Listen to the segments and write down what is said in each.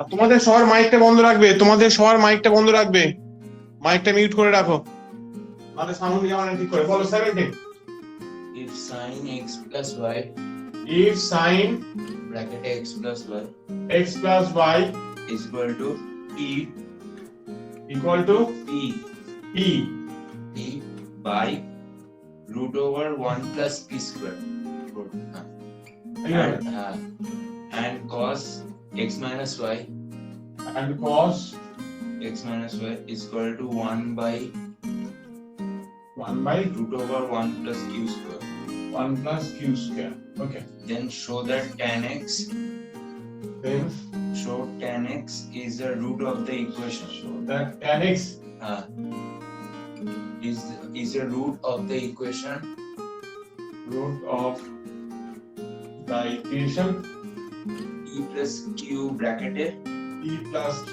আর তোমাদের সবার মাইকটা বন্ধ রাখবে, তোমাদের সবার মাইকটা বন্ধ রাখবে, মাইকটা মিউট করে রাখো, তাহলে সাউন্ড যাওয়া না ঠিক করে। বলো 17। If sin x plus y If sin bracket x plus y x plus y is equal to p equal to p p p by root over 1 plus p square and cos x minus y and cos x minus y is equal to 1 by 1 by root over 1 plus q square. 1 plus q square. Okay. Then show that tan x Then is the root of the equation. that tan x Is the root of the equation root of the equation e plus q bracketed e plus q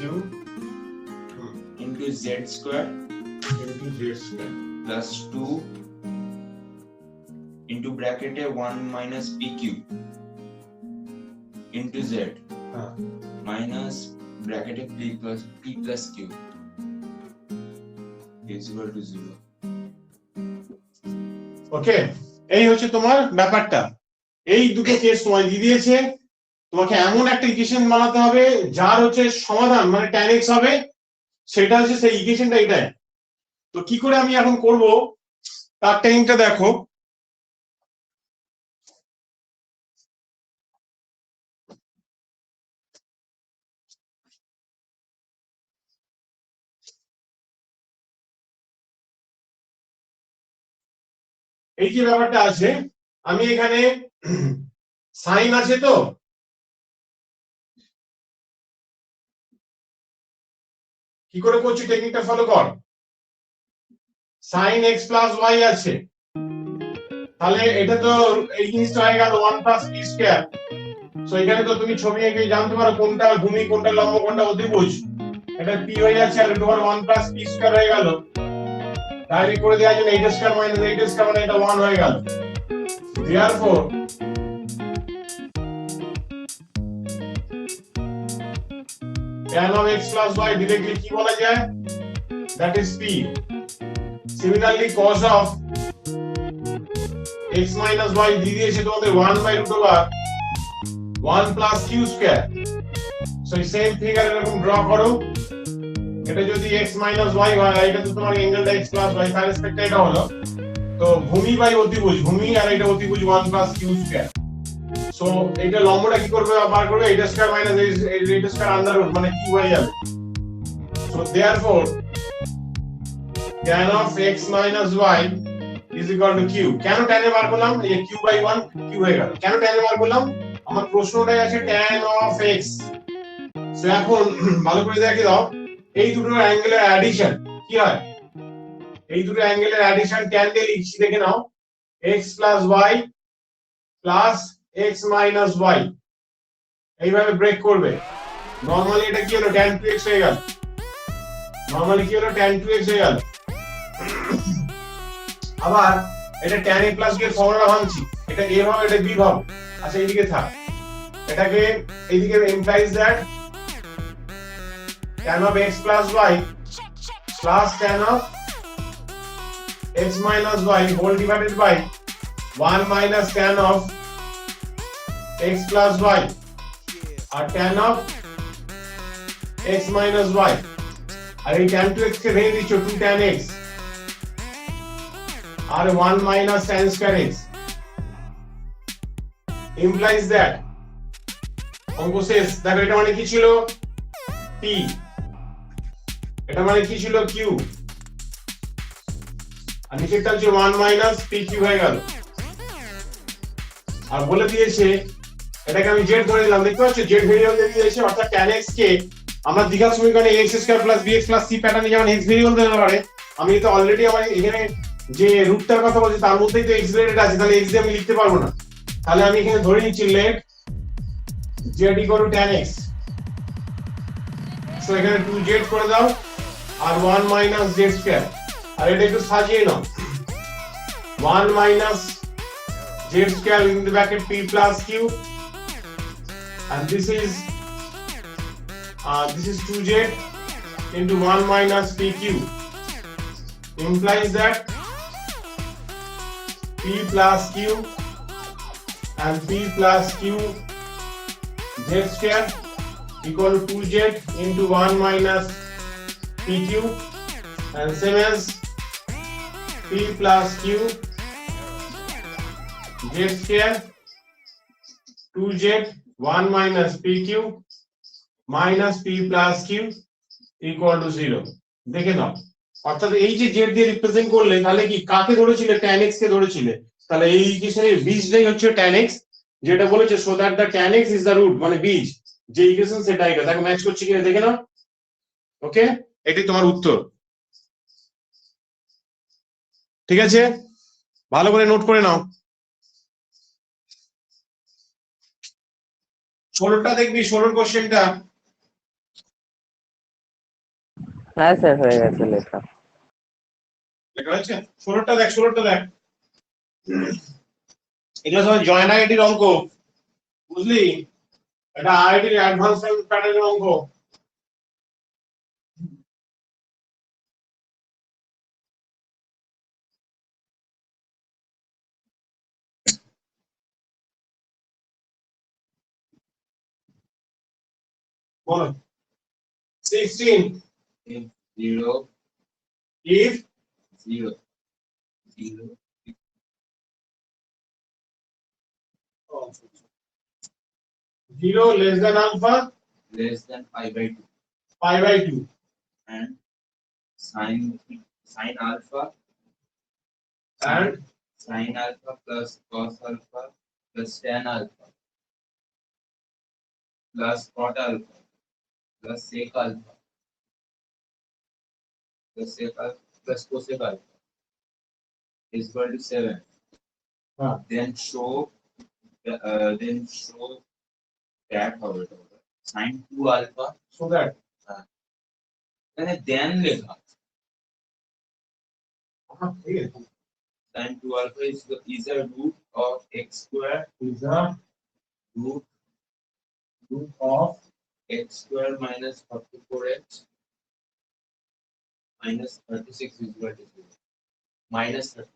into z square into z square plus 2 into bracketed 1 minus pq into z minus bracketed p plus q is equal to 0. ওকে, এই হচ্ছে তোমার ব্যাপারটা। এই দুটো case তোমায় দিয়ে দিয়েছে, তোমাকে এমন একটা ইকুয়েশন বানাতে হবে যার হচ্ছে সমাধান মানে tan x হবে, সেটা হচ্ছে সেই ইকুয়েশনটা এটাই। তো কি করে আমি এখন করব তার টেকনিকটা দেখো। এই যে ব্যাপারটা আছে, আমি এখানে সাইন আছে তো, কি করে করছি টেকনিকটা ফলো কর। সাইন x প্লাস y আছে, তাহলে এটা তো এই জিনিসটা হয়ে গেল 1 প্লাস p স্কয়ার। সো এখানে তো তুমি ছবি এঁকে জানতে পারো কোনটা ভূমি, কোনটা লম্ব, কোনটা অতিভুজ। এটা p হয়ে যাচ্ছে আর তোমার 1 প্লাস p স্কয়ার হয়ে গেল। ডাইরেক্ট করে দেওয়ার জন্য 8 স্কয়ার মাইনাস 8 স্কয়ার মানে এটা 1 হয়ে গেল। therefore tan of x plus y directly কি বলা যায়, that is p. similarly cos of x minus y দিয়ে দিয়েছে তোমাদের 1 by root over 1 plus q square. so এই সেম ফিগার এরকম ড্র করো, এটা যদি x minus y হয়, এটা তো তোমার অ্যাঙ্গেলটা x plus y, তার রেসপেক্টে এটা হলো। তো ভূমি বাই অতিভুজ, ভূমি আর এটা অতিভুজ 1 plus q square. সো এটা লম্বটা কি করবে, বার করবে 8 square minus 8 square under root মানে q হয়ে যাবে। So therefore tan of x minus y is equal to q. কেন tan এ বার করলাম, এই q by 1 q হয়ে গেল। কেন tan এ বার করলাম, আমার প্রশ্নটাই আছে tan of x। সো এখন ভালো করে দেখে দাও, এই দুটো অ্যাঙ্গেলের অ্যাডিশন কি হয়, এই দুটো অ্যাঙ্গেলের অ্যাডিশন tan দিয়ে লিখছি, দেখে নাও x plus y plus x minus y, এইভাবে ব্রেক করবে। নরমালি এটা কি হলো, tan 2x হয়ে গেল। নরমালি কি হলো, tan 2x হয়ে গেল। আবার এটা tan a plus b এর ফর্মুলা ভাঙছি, এটা a ভাবে এটা b ভাবে। আচ্ছা এইদিকে থাক, এটাকে এইদিকে implies that tan of x plus y plus tan of x minus y whole divided by 1 minus tan of x plus y R tan of x minus y, আর এই tan 2x কে ভেঙে দিচ্ছ 2 tan x R 1 minus tan square x implies that অঙ্ক শেষ। দেখো এটা মানে কি ছিল, p, এটা মানে কি ছিল, q, আর নিচেরটা হচ্ছে 1 minus pq হয়ে গেল। আর বলে দিয়েছে এটাকে আমি z ধরে দিলাম, দেখতে পাচ্ছ z ভেরিয়েবল দিয়ে দিয়েছে, অর্থাৎ tan x কে আমরা দ্বিঘাত সমীকরণে x square plus bx plus c প্যাটার্নে যেমন x ভেরিয়েবল দিতে পারে, আমি তো অলরেডি আমার এখানে যে রুটটার কথা বলছি তার মধ্যেই তো x রিলেটেড আছে, তাহলে x দিয়ে আমি লিখতে পারবো না। তাহলে আমি এখানে ধরে নিচ্ছি let z equal to tan x। So এখানে 2z করে দাও আর 1 minus z স্কয়ার, আর এটা একটু সাজিয়ে নাও, 1 minus z square in the bracket p plus q, and this is this is 2z into 1 minus pq implies that p plus q and p plus q z square equal to 2z into 1 minus pq and same as p plus q z square 2z 1 minus pq minus p plus q equal to 0 দেখে নাও অর্থাৎ এই যে z দিয়ে represent করলে তাহলে কি কাকে ধরেছিলে tan x কে ধরেছিলে তাহলে এই ইকুয়েশনের বীজটাই হচ্ছে tan x যেটা বলেছে so that the tan x is the root মানে বীজ যে ইকুয়েশন সেটাই এটা দেখো ম্যাচ করছে কিনা দেখে নাও ওকে এটি তোমার উত্তর ঠিক আছে ভালো করে নোট করে নাও 16টা দেখবি 16 কোশ্চেনটা হ্যাঁ স্যার হয়ে গেছে লেখা লেখা আছে 16টা দেখ এগুলো সব জয়েন্ট আইআইটির অঙ্ক বুঝলি এটা আইআইটির অ্যাডভান্স প্যাটার্নের অঙ্ক বলো 16 if 0 if 0 0 0 less than alpha less than pi by 2 pi by 2 and sin alpha and sin alpha plus cos alpha plus tan alpha plus cot alpha plus sec alpha plus sec alpha plus cosec alpha is equal to 7. Then show that হবে sin 2 alpha so that মানে then লেখা ঠিক আছে sin 2 alpha is a root of x square is the root of x square minus 44x minus 36 is equal to 0 minus 30.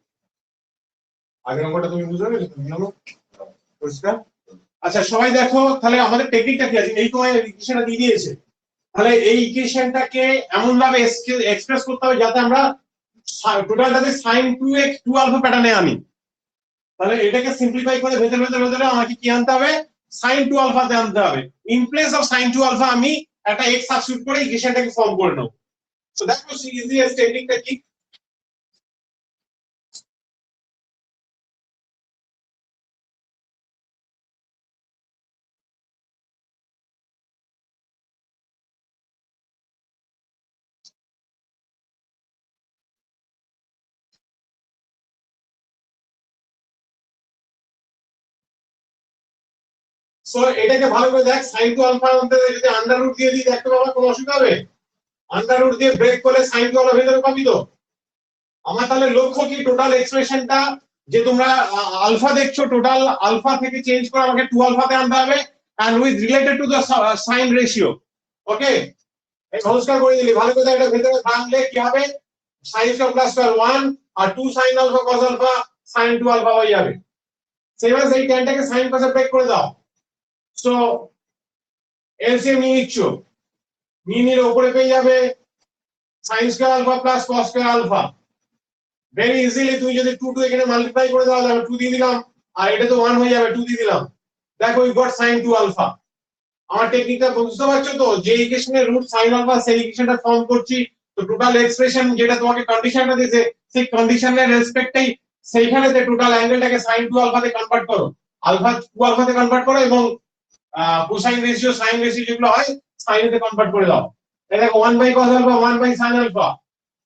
আগের অঙ্কটা তুমি বুঝতে পেরেছো তুমি জানো পরিষ্কার আচ্ছা সবাই দেখো তাহলে আমাদের টেকনিকটা কি আছে এই তোমার ইকুয়েশনটা দিয়ে দিয়েছে তাহলে এই ইকুয়েশনটাকে এমন ভাবে এক্সপ্রেস করতে হবে যাতে আমরা টোটালটাকে sin 2x 2 আলফা প্যাটার্নে আনি তাহলে এটাকে সিম্পলিফাই করে ভেতরে আমাকে কি আনতে হবে sin 2 আলফাতে আনতে হবে in place of sin 2 alpha আমি একটা x সাবস্টিটিউট করে ইকুয়েশনটাকে ফর্ম করে নেব সো দ্যাট ওয়াজ ইজিয়েস্ট টেকনিকটা কি সো এটাকে ভালো করে দেখ sin 2 আলফা মধ্যে যদি আন্ডার রুট দিয়ে দিই দেখতে পাবো কোনো অসুবিধা হবে আন্ডার রুট দিয়ে ব্রেক করলে sin 2 আলফা ভেতরে পাবি তো আমার তাহলে লক্ষ্য কি টোটাল এক্সপ্রেশনটা যে তোমরা আলফা দেখছো টোটাল আলফা থেকে চেঞ্জ করে আমাকে 2 আলফাতে আনতে হবে and with related to the sin ratio ওকে এই সংস্কার করে দিলি ভালো করে এটা ভেতরে ভাঙলে কি হবে sin স্কয়ার প্লাস 1 আর 2 sin alpha cos alpha sin 2 alpha হয়ে যাবে সেভাবে এই ট্যানটাকে sin cos ব্রেক করে দাও সো এলসিএম নিচ্ছো নিয়ে উপরে পেয়ে যাবে sin square alpha plus cos square alpha very easily তুমি যদি 2 2 এখানে মাল্টিপ্লাই করে দাও তাহলে 2 দিয়ে দিলাম আর এটা তো 1 হয়ে যাবে 2 দিয়ে দিলাম দেখো উই গট sin 2 আলফা আমার টেকনিকটা বুঝতে পারছো তো যে ইকুয়েশনের রুট sin আলফা সেই ইকুয়েশনটা ফর্ম করছি তো টোটাল এক্সপ্রেশন যেটা তোমাকে কন্ডিশনটা দিয়েছে সেই কন্ডিশনের রেসপেক্টেই সেইখানেতে টোটাল অ্যাঙ্গেলটাকে sin 2 আলফাতে কনভার্ট করো আলফা 2 আলফাতে কনভার্ট করো এবং কোসাইন রেশিও সাইন রেশিও যেগুলো হয় সাইনেতে কনভার্ট করে দাও এটা 1 by cos alpha 1 by sin alpha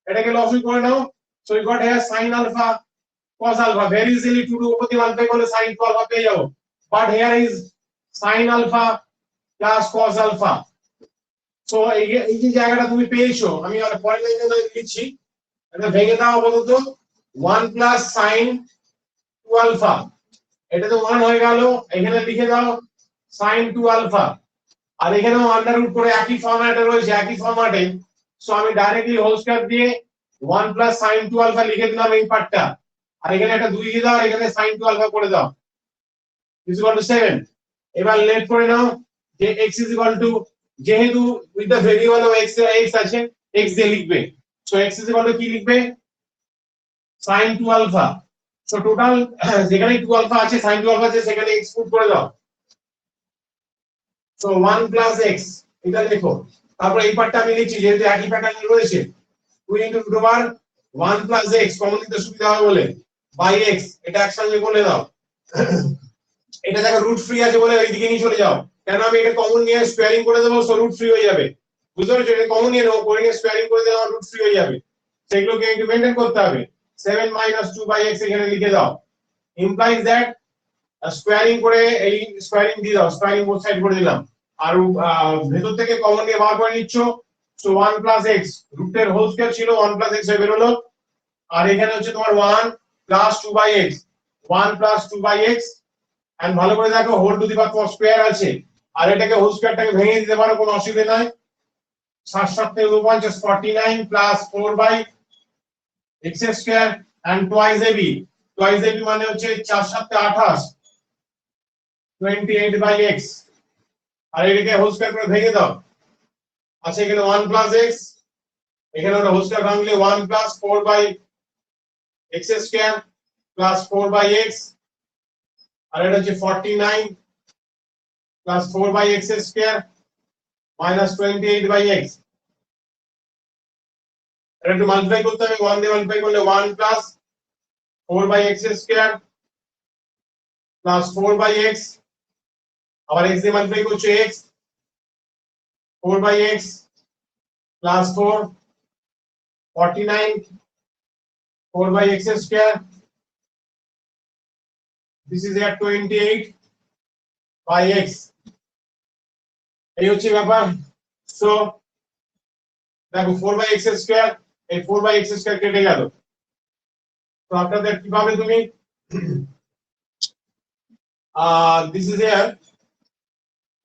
এটাকে লসই করে নাও so you got here sin alpha cos alpha very easily 2 two উপর 1 বাই করলে sin 2 আলফা পেয়ে যাবো but here is sin alpha plus cos alpha so এই যে জায়গাটা তুমি পেয়েছো আমি আর পরের লাইনে লিখছি এটা ভেঙে দাও আপাতত 1 প্লাস sin 2 আলফা এটা তো 1 হয়ে গেল এখানে লিখে দাও sin 2 আলফা আর এখানেও আন্ডার রুট করে একই ফরম্যাটে রয়েছে, একই ফরম্যাটে। সো আমি ডাইরেক্টলি হোল স্কয়ার দিয়ে 1 প্লাস sin 2 আলফা লিখে দিলাম এই পার্টটা, আর এখানে একটা 2 দিয়ে দাও, এখানে sin 2 আলফা করে দাও, ইজ ইকুয়াল টু 7। এবার লেট করে নাও যে x ইজ ইকুয়াল টু, যেহেতু with the variable of x আছে, x দিয়ে লিখবে। So x is equal two কি লিখবে, sin 2 আলফা। সো টোটাল যেখানে 2 আলফা আছে, sin 2 আলফা আছে, সেখানে x পুট করে দাও। সো 1 প্লাস x, এটা লেখো। তারপর এই পার্টটা আমি লিখছি, যেহেতু একই প্যাটার্ন রয়েছে, 2 into root over 1 plus x, common নিতে সুবিধা হবে বলে, বাই x, এটা একসঙ্গে বলে দাও। এটা দেখো রুট ফ্রি আছে বলে এইদিকে নিয়ে চলে যাও, কেন আমি এটা কমন নিয়ে স্কোয়ারিং করে দেবো, সো রুট ফ্রি হয়ে যাবে। বুঝতে পেরেছো, এটা কমন নিয়ে নেবো, করে নিয়ে স্কোয়ারিং করে দিলে আমার রুট ফ্রি হয়ে যাবে, সেগুলোকে একটু মেইনটেইন করতে হবে। 7 মাইনাস 2 বাই x এখানে লিখে দাও, ইমপ্লাইজ দ্যাট স্কোয়ারিং করে এই স্কোয়ারিং দিয়ে দাও, স্কোয়ারিং বোথ সাইড করে দিলাম। আর ভেতর থেকে কমন নিয়ে বার করে নিচ্ছ, সো 1 প্লাস x, রুটের হোল স্কয়ার ছিল 1 প্লাস x হয়ে বেরোলো। আর এখানে হচ্ছে তোমার 1 plus 2 by x, 1 plus 2 by x, and ভালো করে দেখো whole to the power square আছে, আর এটাকে হোল স্কয়ারটাকে ভেঙে দিতে পারো, কোনো অসুবিধা নাই। 7 7 থেকে 49 plus 4 by x square and twice ab, twice ab মানে হচ্ছে 4 7 28, 28 বাই x, আর এটাকে হোল স্কয়ার করে ভেঙে দাও। আচ্ছা এখানে 1 প্লাস x, এখানে ওটা হোল স্কয়ার ভাঙলে 1 plus 4 by x square plus 4 by x, আর এটা হচ্ছে 49 plus 4 by x square minus 28 by x। এটা একটু মাল্টিপ্লাই করতে হবে, 1 দিয়ে মাল্টিপ্লাই করলে 1 plus 4 by x square plus 4 by x, আবার x দিয়ে মাল্টিপ্লাই করছে x, 4 by x plus 4, 49 4 by x square, this is at 28 by x, এই হচ্ছে ব্যাপার। সো দেখো 4 by x square, এই 4 by x square কেটে গেল। তো আপনাদের কি পাবে তুমি, this is here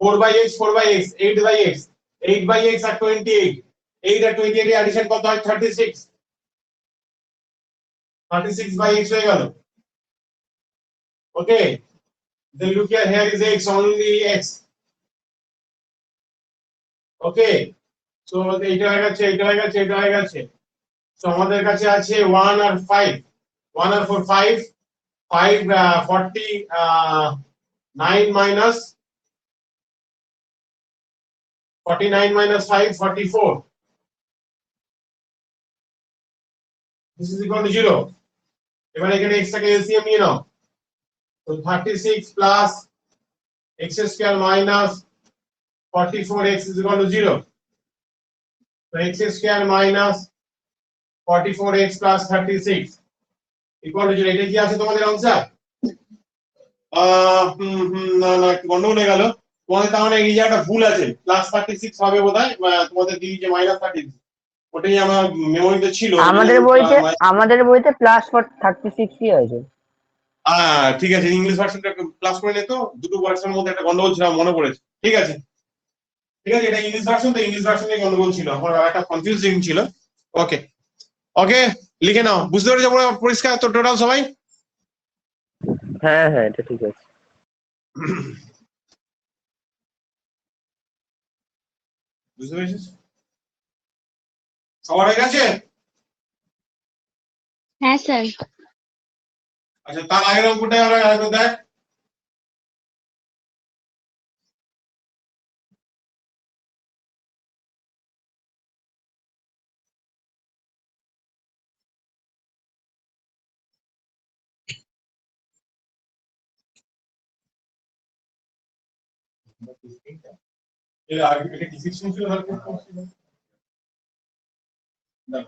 4 by x, 4 by x, 8 by x, 8 by x আর 28, 8 আর 28 এর অ্যাডিশন কত হয়, 36, 36 by x হয়ে গেল। Okay, then look here is x, only x. Okay, so এটা হয়ে গেছে, এটা হয়ে গেছে, এটা হয়ে গেছে। তো আমাদের কাছে আছে 1 আর 5, 1 আর 4 5, 5 49 minus 49 minus 5 44, this is equal to 0। এবার এখানে x টাকে এলসিএম নিয়ে নাও, তো 36 plus x square minus 44x is equal to 0, so x square minus 44x plus 36 equal to 0। এটা কি আছে তোমাদের आंसर? না না একটু গন্ডগোল হয়ে গেল তোমাদের, তার মানে এই জায়গাটা ভুল আছে, প্লাস 36 হবে বোধহয়, তোমাদের দিদি যে মাইনাস 36, ওটাই আমার মেমোরিতে ছিল। আমাদের বইতে প্লাস 36ই আছে। ঠিক আছে, ইংলিশ ভার্সনটা প্লাস করে নে, তো দুটো ভার্সনের মধ্যে একটা গন্ডগোল ছিল, মনে পড়েছে। ঠিক আছে ঠিক আছে, এটা ইংলিশ ভার্সন, তো ইংলিশ ভার্সনে গন্ডগোল ছিল, আমার একটা কনফিউজিং ছিল। ওকে ওকে, লিখে নাও। বুঝতে পেরেছো পরিষ্কার তো টোটাল সবাই? হ্যাঁ হ্যাঁ, এটা ঠিক আছে। বুঝতে পেরেছিস সবার হয়ে গেছে? হ্যাঁ স্যার। আচ্ছা তার আগের অঙ্কটাই আমরা আরেকবার দেখ। এর আগে এটা কি সেকশন ছিল, হেল্প করছিল না?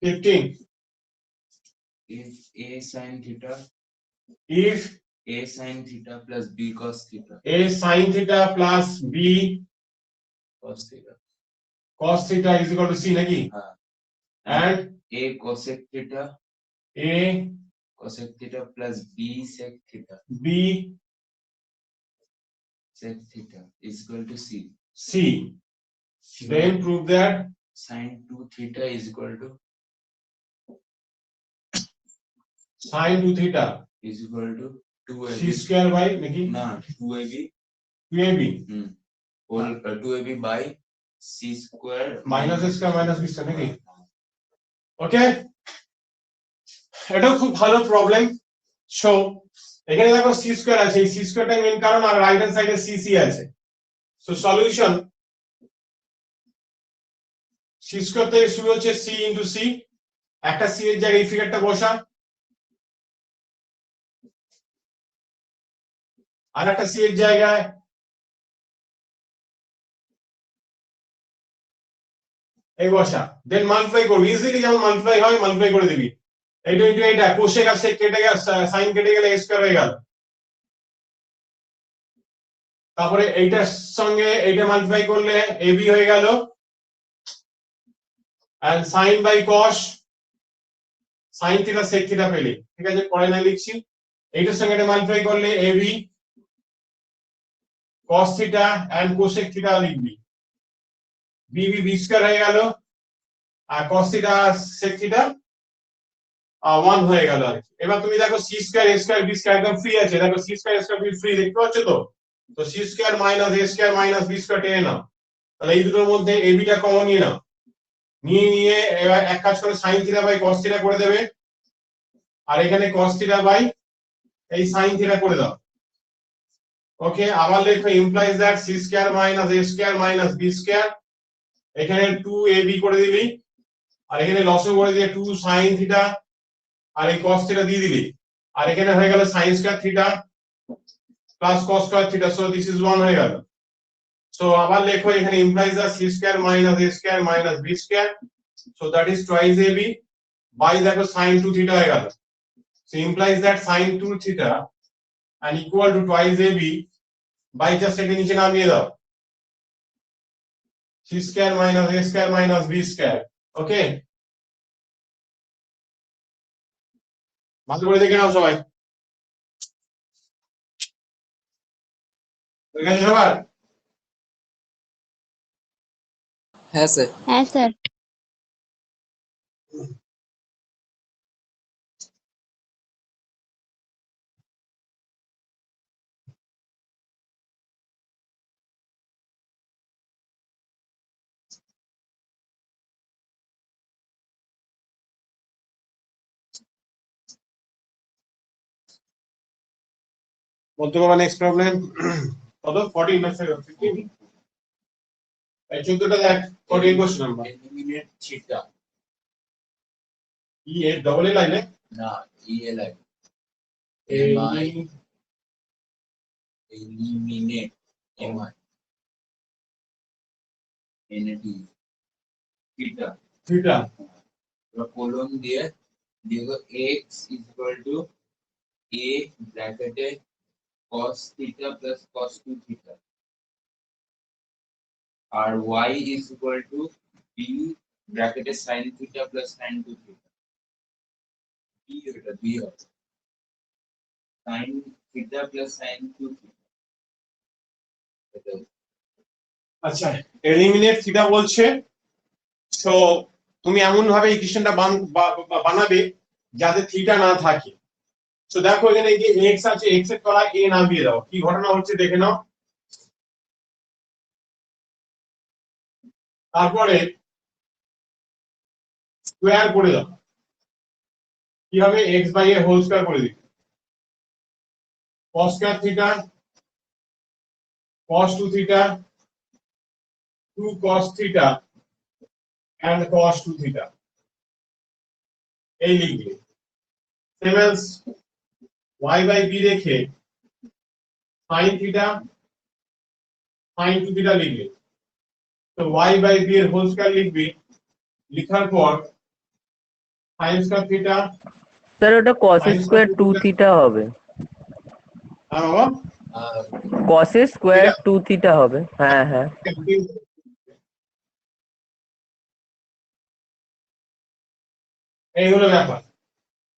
15 If a sin theta, if a sin theta plus b cos theta, a sin theta plus b cos theta, cos theta is equal to c নাকি? হ্যাঁ and A cosec theta a cosec theta plus B sec theta b sec theta is equal to C. c. Then prove that Sin 2 theta is equal to sin 2 theta 2ab c square by naki না 2ab 2ab whole 2ab by C square minus a square minus b square নাকি ওকে এটাও খুব ভালো problem so এখানে দেখো c square আছে এই c স্কয়ারটা main কারণ আর রাইট হ্যান্ড সাইডে c c আছে সো সলিউশন c স্কয়ার থেকে শুরু হচ্ছে c ইনটু c একটা c এর জায়গায় এই ফিগারটা বসা আর একটা c এর জায়গায় এই বসা দেন মাল্টিপ্লাই করবি ইজিলি যেমন মাল্টিপ্লাই হয় মাল্টিপ্লাই করে দিবি এইটা ইনটু এইটা কোসেক আর সেক কেটে গেল সাইন কেটে গেলে a স্কয়ার হয়ে গেল তারপরে এইটার সঙ্গে এইটা মাল্টিপ্লাই করলে ab হয়ে গেল and sin by cos sin theta sec theta পেলে ঠিক আছে পরে না লিখছি এইটার সঙ্গে এটা মাল্টিপ্লাই করলে ab cos theta and cosec theta লিখবি bb b স্কয়ার হয়ে গেল আর cos থিটা sec থিটা 1 হয়ে গেল আর এবার তুমি দেখো c square a square b square একদম ফ্রি আছে দেখো c square a square b free দেখতে পাচ্ছ তো c square minus a square minus b square টেনে নাও তাহলে এই দুটোর মধ্যে ab টা কমন নিয়ে নাও নিয়ে এবার এক কাজ করে sin theta by cos theta করে দেবে আর এখানে cos থিটা বাই এই sin থিটা করে দাও ওকে আবার লেখো implies that c square minus a square minus b square এখানে 2ab করে দিবি আর এখানে লসও করে দিয়ে 2 sin থিটা আর এই cos থিটা দিয়ে দিবি আর এখানে হয়ে গেল sin square theta plus cos square theta so this is 1 হয়ে গেল সো আবার লেখো এখানে implies that c square minus a square minus b square so that is twice ab by দেখো sin 2 theta হয়ে গেল so implies that sin 2 theta and equal to twice ab by just এটা নিচে নামিয়ে দাও c square minus a square minus b square ওকে ভালো করে দেখে নাও সবাই ঠিক আছে সবার হ্যাঁ স্যার হ্যাঁ স্যার বলতে পারবা নেক্সট প্রবলেম কত 14 না 15 এই 14টা দেখ 14 question number eliminate theta E A double A লাইনে না eli eliminate mi nt theta theta colon দিয়ে দেখো x is equal to a ব্র্যাকেটে cos theta plus cos 2 theta R y is equal to b ব্র্যাকেটে sin theta plus sin 2 theta b এটা b হবে sin theta plus sin 2 theta এটা আচ্ছা eliminate theta বলছে so তুমি এমন ভাবে ইকুয়েশনটা বানাবে যাতে থিটা না থাকে সো দেখো এখানে এই যে x আছে x এর তলায় a নামিয়ে দাও কি ঘটনা হচ্ছে দেখে নাও তারপরে স্কয়ার করে দাও কি হবে x by a whole square করে দিই cos square theta cos 2 theta 2 cos theta and cos 2 theta এই লিখবে same as y by b রেখে sin theta sin 2 theta লিখবে তো y by b এর হোল স্কয়ার লিখবি লেখার পর sin স্কয়ার থিটা স্যার ওটা cos স্কয়ার 2 থিটা হবে আর বাবা cos স্কয়ার 2 থিটা হবে হ্যাঁ হ্যাঁ এই হলো ব্যাপার।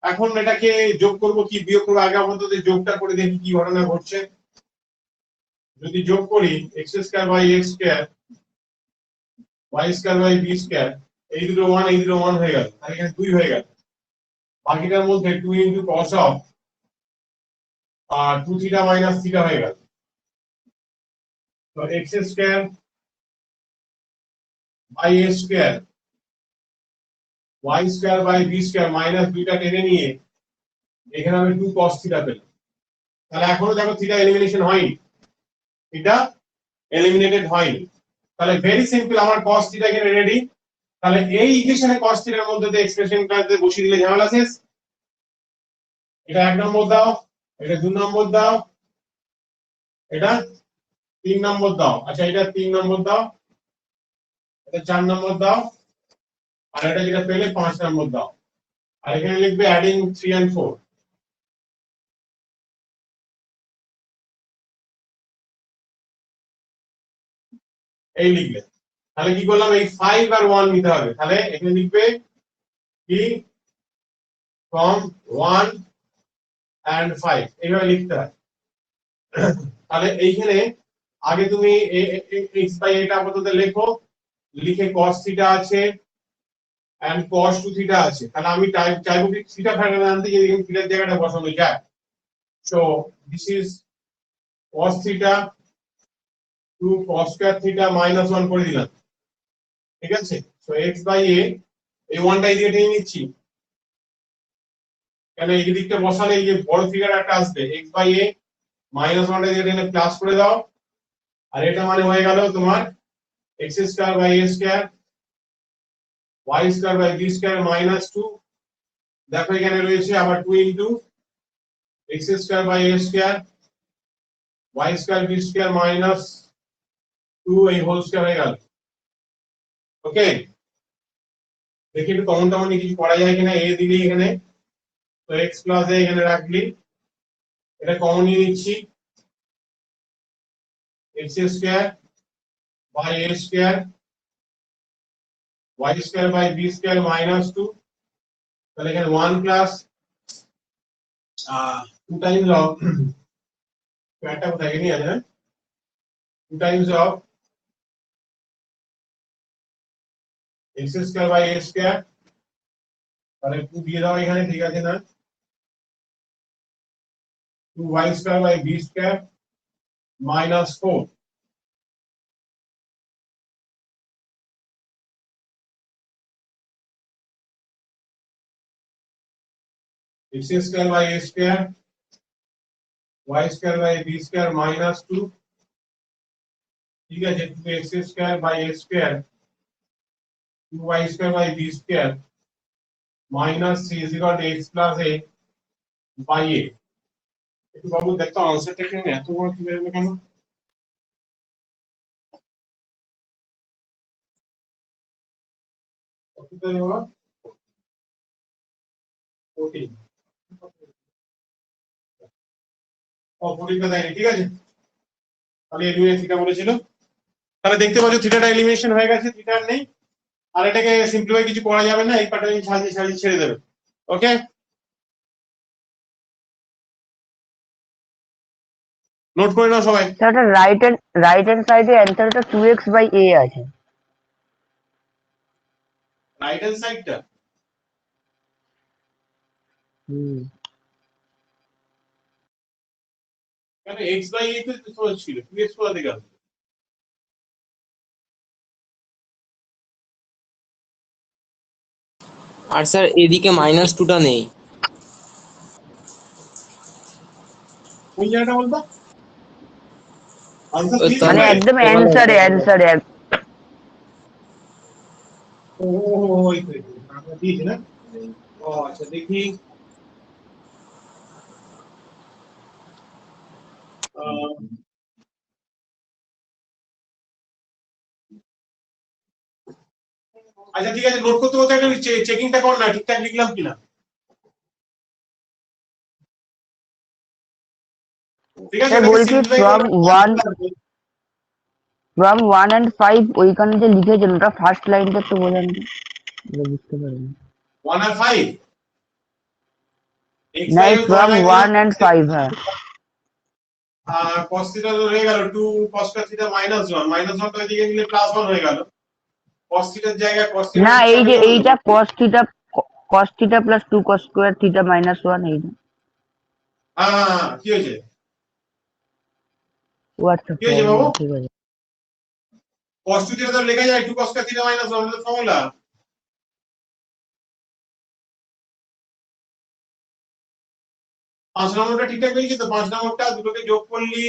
এখন এটাকে যোগ করব কি বিয়োগ করব, আগে আপাতত যোগটা করে দেখি কি ঘটনা ঘটছে। যদি যোগ করি x square by x square y square by b square, এই দুটো 1 এই দুটো 1 হয়ে গেল, তাহলে এখানে 2 হয়ে গেল। বাকিটার মধ্যে 2 into cos of 2 theta minus theta হয়ে গেল। তো x square by a square y square by b square minus 2টা টেনে নিয়ে এখানে আমি 2 cos থিটা পেলাম। তাহলে এখনো দেখো থিটা এলিমিনেশন হয়নি, থিটা এলিমিনেটেড হয়নি। তাহলে ভেরি সিম্পল, আমার cos থিটা এখানে রেডি। তাহলে এই ইকুয়েশনে cos থিটার মধ্যে দিয়ে এক্সপ্রেশনটাতে বসিয়ে দিলে ঝামেলা শেষ। এটা 1 নম্বর দাও, এটা 2 নম্বর দাও, এটা 3 নম্বর দাও। আচ্ছা এটা 3 নম্বর দাও, এটা 4 নম্বর দাও, আর এটা যেটা পেলে 5 নম্বর দাও। আর এখানে লিখবে অ্যাডিং 3 and 4। এই লিখবে। তাহলে কি করলাম, এই 5 আর 1 নিতে হবে। তাহলে এখানে লিখবে কি from 1 and 5 এইভাবে লিখতে হয়। তাহলে এইখানে আগে তুমি x বাই এটা আপাতত লেখো, লিখে cos থিটা আছে and cos 2 থিটা আছে। তাহলে আমি চাইবো কি থিটা ফাইনাল আনতে, যদি এখানে থিটার জায়গাটা বসানো যায়। So this is cos theta two cos square theta minus 1 করে দিলাম, ঠিক আছে। সো x বাই a, এই 1টা এই দিকে টেনে নিচ্ছি, কেন এই দিকটা বসালে এই যে বড় ফিগার একটা আসবে x বাই a মাইনাস 1টা দিয়ে টেনে প্লাস করে দাও। আর এটা মানে হয়ে গেল তোমার x square by a square y square by b square minus 2। দেখো এখানে রয়েছে আবার 2 into x square by a square y square b square minus 2 এই হোল স্কয়ার হয়ে গেল। ওকে, দেখি একটু কমন টমন কিছু করা যায় কিনা। a দিলি এখানে, তো x প্লাস a এখানে রাখলি, এটা কমন নিয়ে নিচ্ছি, x square by a square y square by b square minus 2। তাহলে এখানে 1 প্লাস 2 টাইমস অফ একটা কোথায় গেলি আছে, 2 times of x square by a square, তাহলে 2 দিয়ে দাও এখানে, ঠিক আছে না, 2y square by b square minus 4। x square by a square y square by b square minus 2, ঠিক আছে। 2x square by a square 2y square by b square minus 3 is equal to x plus a by a। একটু বাবু দেখো আনসারটা এখানে এত বড় কি বেরোলো কেন? কত বেরোলো? 14। ও 14 টা দেয়নি, ঠিক আছে। তাহলে এলিমিনেট থিটা বলেছিল। তাহলে দেখতে পাচ্ছ থিটাটা এলিমিনেশন হয়ে গেছে, থিটা আর নেই। আর এটাকে সিম্পলিফাই কিছু করা যাবে না, এই পার্টটা সাজিয়ে সাজিয়ে ছেড়ে দেবে। ওকে, নোট করে নাও সবাই। সেটা রাইট হ্যান্ড সাইডে অ্যান্সারটা 2x বাই a আছে। রাইট হ্যান্ড সাইডটা হুম, কেন x বাই a তো সহজ ছিল, 2x কোথা থেকে আসবে? আর স্যার এদিকে -2টা নেই। কোন জায়গাটা বলতো? আনসার ওই প্লিজ। তো মানে একদম অ্যান্সারে ও ওই তো আমরা দিয়েছি না। ও আচ্ছা দেখি, আচ্ছা ঠিক আছে, নোট করতে করতে একটা চেকিংটা কর না, ঠিকঠাক লিখলাম কিনা। ঠিক আছে, স্যার এটাকে বলছি সিম্পলিফাই ফ্রম 1 and 5 ওইখানে যে লিখেছেন ওটা ফার্স্ট লাইনটা একটু বলেন তো, বুঝতে পারিনি। 1 আর 5 x y नहीं ও फ्रॉम ধরে 1 and 5 है। আর cos থিটা তো হয়ে গেল 2 cos থিটা -1 -1 তো এদিকে নিলে +1 হয়ে গেল cos থিটার জায়গায় cos থিটা না এই হিসাবে যে করলে এইটা cos theta plus 2 cos square theta minus 1 এই যে। হ্যাঁ কি হয়েছে ও আচ্ছা কি হয়েছে বাবু ঠিক আছে। cos থিটা তো লেখা যায় 2 cos থিটা -1 হলো ফর্মুলা 5 নম্বরটা ঠিকঠাক হয়েছে তো 5 নম্বরটা দুটোকে যোগ করলি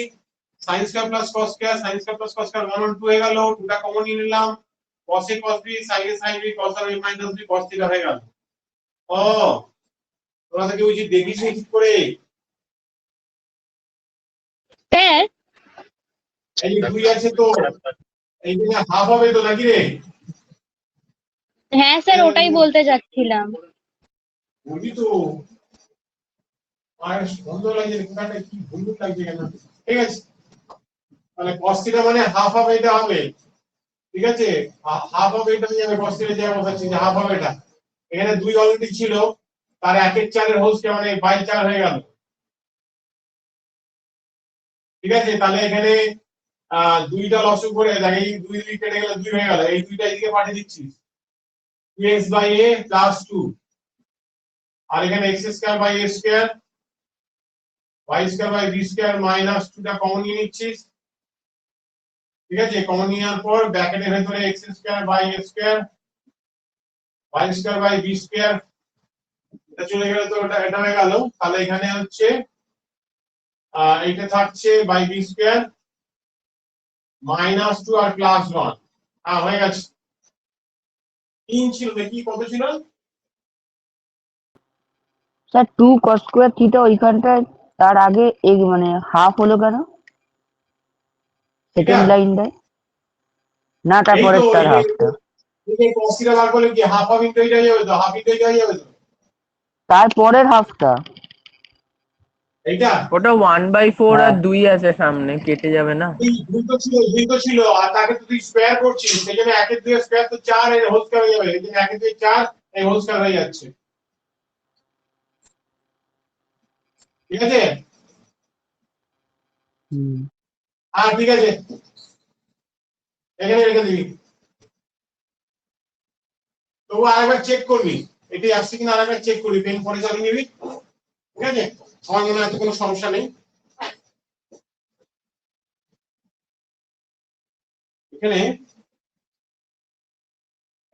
sin square plus cos square sin square plus cos square 1 on 2 হয়ে গেল 2টা কমন নিয়ে নিলাম cos a cos b sin a sin b cos a minus b cos theta হয়ে গেল ও তোরা থেকে বুঝি দেখিস নি ঠিক করে স্যার এই যে 2 আছে তো এই যে হাফ হবে তো নাকি রে হ্যাঁ স্যার ওটাই বলতে যাচ্ছিলাম। বুঝি তো আর সুন্দর লাগছে লেখাটা কি ভুল লাগছে কেন ঠিক আছে তাহলে cos থিটা মানে হাফ হবে এটা হবে ঠিক আছে হাফ হবে এটা নিয়ে আমি cos থিটা যা বলছি যে হাফ হবে এটা এখানে 2 অলরেডি ছিল তার 1/4 এর হোল স্কয়ার মানে 2/4 হয়ে গেল ঠিক আছে তাহলে এখানে দুইটা লসও করে দেখ এই 2 2 কেটে গেলে 2 হয়ে গেল এই দুইটা এদিকে পাঠিয়ে দিচ্ছি 2x/a + 2 আর এখানে x² / a² y² / b² -2টা কমন নিয়ে নিচ্ছিস ঠিক আছে কমন নেওয়ার পর ব্র্যাকেটের ভেতরে x² / a² y² / b² এটা চলে গেল তো এটা হয়ে গেল তাহলে এখানে হচ্ছে এইটা থাকছে বাই b² -2 আর +1 হ্যাঁ হয়ে গেছে 3 ছিল নাকি কত ছিল স্যার 2 cos স্কয়ার থিটা ওইখানটায় তার আগে এক মানে হাফ হলো কেন এটা সেকেন্ড লাইনটায় না এই তারপরে তো তার এই হাফটা যে cos থিটা বার করলে কি হাফ হাফ ইনটু হয়ে যাবে তো হাফ ইনটু হয়ে যাবে তো তারপরের হাফটা এইটা ওটা 1/4 আর হ্যাঁ 2 আছে সামনে কেটে যাবে না। দুই তো ছিল আর তাকে তো তুই স্কয়ার করছিস সেই জন্য 1 এর 2 এর স্কয়ার তো 4 এর হোল স্কয়ার হয়ে যাবে এই জন্য 1 এর 2 4 এই হোল স্কয়ার হয়ে যাচ্ছে ঠিক আছে হুম হ্যাঁ ঠিক আছে এখানে রেখে দিবি তো আরেকবার চেক করবি এটি আসছে কিনা আরেকবার চেক করবি পেন পরে চালিয়ে নিবি ঠিক আছে আমার মনে হয় কোনো সমস্যা নেই এখানে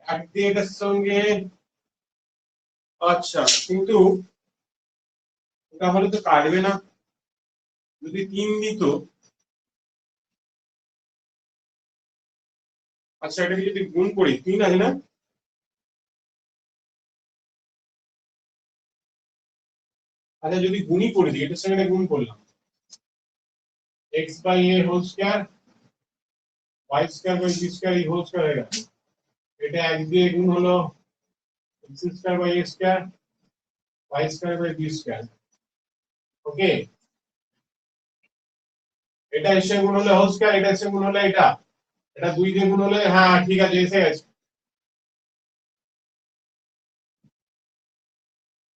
এক দিয়ে এটার সঙ্গে আচ্ছা কিন্তু এটা হলে তো কাটবে না যদি 3 দিত আচ্ছা এটাকে যদি গুণ করি 3 আছে না আচ্ছা যদি গুণই করে দিই এটার সঙ্গে এটা গুণ করলাম x/a whole square y² / b² এই হোল স্কয়ার হয়ে গেল এটা এক দিয়ে গুণ হলো x² / a² y² / b² ওকে এটা এসে গুণ হলে হোল স্কয়ার এটা এসে গুণ হলে এটা 2 দিয়ে গুণ হলে হ্যাঁ ঠিক আছে এসে গেছে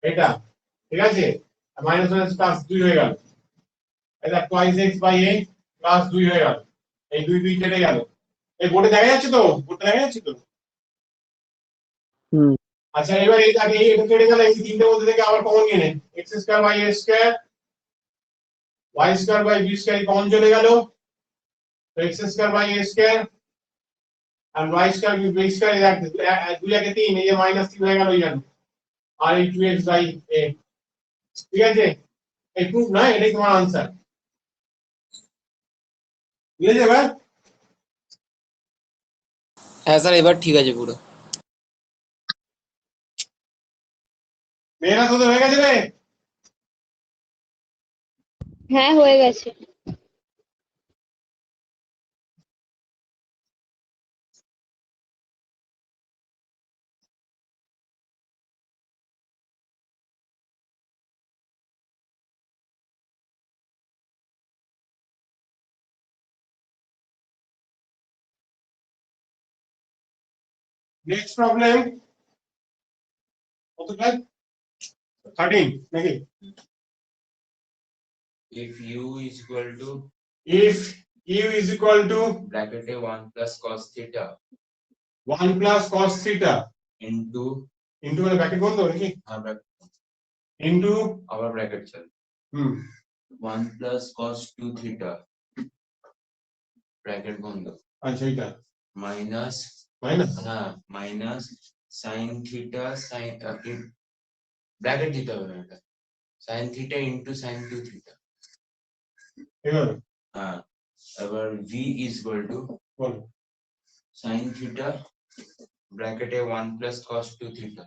এটা ঠিক আছে মাইনাস মাইনাস প্লাস 2 হয়ে গেল এটা টুয়াইস x/a প্লাস 2 হয়ে গেল এই 2 2 কেটে গেল এই বোর্ডে দেখা যাচ্ছে তো বোর্ডে দেখা যাচ্ছে তো হুম আচ্ছা এবার এই আগে এটা কেটে গেল এই তিনটে মধ্যে থেকে আবার কমন নিয়ে নে x² / a² y² / b² common চলে গেল তো x² / a² আর y² / b² রাখ 2 একে 3 এই যে -3 হয়ে গেল জানো আর এই 2x/a ঠিক আছে এই প্রুফ না এটাই তোমার आंसर বুঝে যাবে হ্যাঁ স্যার এবার ঠিক আছে পুরো। মেয়েরা তোদের হয়ে গেছে রে হ্যাঁ হয়ে গেছে। নেক্সট প্রবলেম কতটা 13 নাকি? if u is equal to if u is equal to bracket a 1 plus cos theta 1 plus cos theta into into মানে ব্র্যাকেট বন্ধ নাকি our into bracket chal hmm 1 plus cos 2 theta bracket bondo আচ্ছা এটা minus minus minus sin theta sin bracket দিতে হবে না এটা sin theta into sin 2 theta এবার এবার v is equal to বলো sin theta bracket a 1 plus cos 2 theta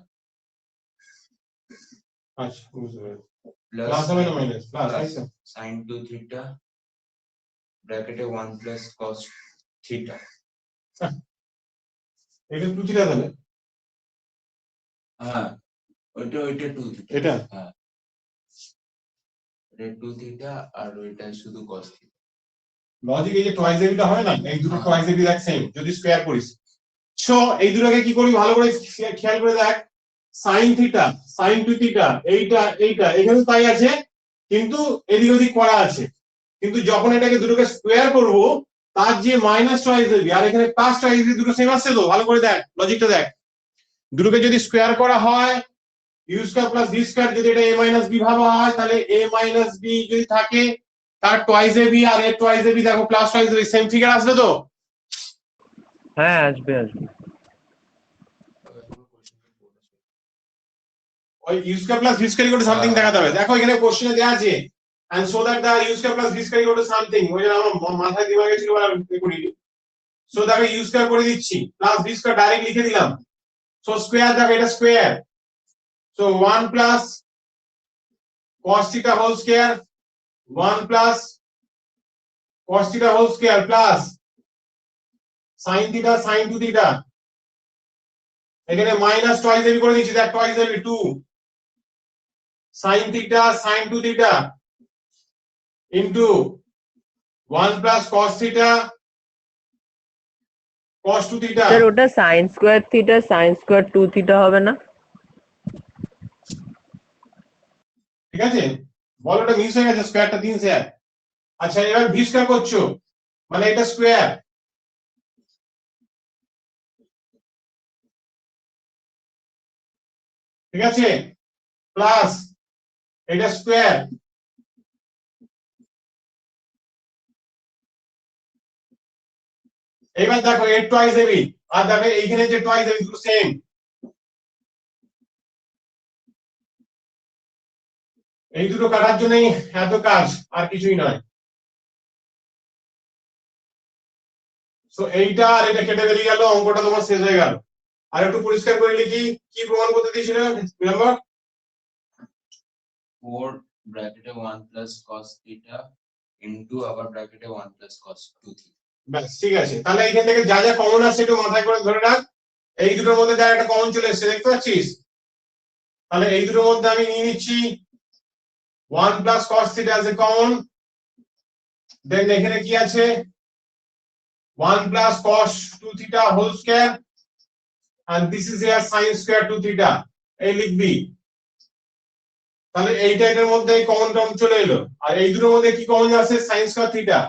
আচ্ছা বুঝতে পেরেছি plus প্লাস হবে না মাইনাস প্লাস তাইতো sin 2 theta bracket a 1 plus cos theta এটা 2 থিটা তাহলে ওইটা 2 theta এটা এটা 2 theta আর ওইটা শুধু cos theta লজিক এই যে টয়েস এবিটা হয় না এই দুটো টয়েস এবি দেখ সেম যদি স্কয়ার করিস সো এই দুটোকে কি করি ভালো করে খেয়াল করে দেখ sin থিটা sin 2 থিটা এইটা এখানে তাই আছে কিন্তু এদিক ওদিক করা আছে কিন্তু যখন এটাকে দুটোকে স্কয়ার করব তার যে মাইনাস টয়েস এবি আর এখানে প্লাস টয়েস এবি দুটো সেম আসছে তো ভালো করে দেখ লজিকটা দেখ দুটোকে যদি স্কয়ার করা হয় u square plus v square যদি এটা a মাইনাস b ভাবা হয় তাহলে a মাইনাস b যদি থাকে তার টয়েস এবি আর এর টয়েস এবি দেখো plus twice a b same figure আসবে তো হ্যাঁ আসবে ওই u square plus v square equal to something দেখাতে হবে দেখো এখানে কোশ্চেনে দেয়া আছে and so that the u square plus v square equal to something ওই যে আমার মাথায় দিমাগে ছিল আর করি সো দেখো u স্কয়ার করে দিচ্ছি প্লাস v স্কয়ার ডাইরেক্ট লিখে দিলাম সো স্কয়ার দেখো এটা square so 1 plus cos theta whole square 1 plus cos theta whole square plus sin theta sin 2 theta এখানে মাইনাস টয়েস এবি করে দিচ্ছি দেখ twice a b 2 sin theta sin 2 theta into 1 plus cos theta cos 2 theta sir ওটা sin square theta sin square 2 theta হবে না ঠিক আছে বলো এটা মিস হয়ে গেছে স্কয়ারটা 3 স্যার আচ্ছা এবার v স্কয়ার করছো মানে এটা স্কয়ার ঠিক আছে প্লাস এটা স্কয়ার এবার দেখো এর টয়েস এবি আর দেখো এইখানে যে টয়েস এবি দুটো সেম এই দুটো কাটার জন্যই এত কাজ আর কিছুই নয় সো এইটা আর এটা কেটে বেরিয়ে গেল অঙ্কটা তোমার শেষ হয়ে গেল আর একটু পরিষ্কার করে লিখি কি প্রমাণ করতে দিয়েছিল remember 4 bracket a 1 plus cos theta into our bracket a 1 plus cos 2 theta ব্যাস ঠিক আছে তাহলে এখান থেকে যা যা কমন আছে একটু মাথায় করে ধরে রাখ এই দুটোর মধ্যে যা একটা কমন চলে এসেছে দেখতে পাচ্ছিস তাহলে এই দুটোর মধ্যে আমি নিয়ে নিচ্ছি 1 plus cos theta as a common দেন এখানে কি আছে 1 plus cos 2 theta whole square and this is here sin square 2 theta এই লিখবি তাহলে এইটা এর মধ্যে এই কমন টার্ম চলে এলো আর এই দুটোর মধ্যে কি কমন আছে sin square theta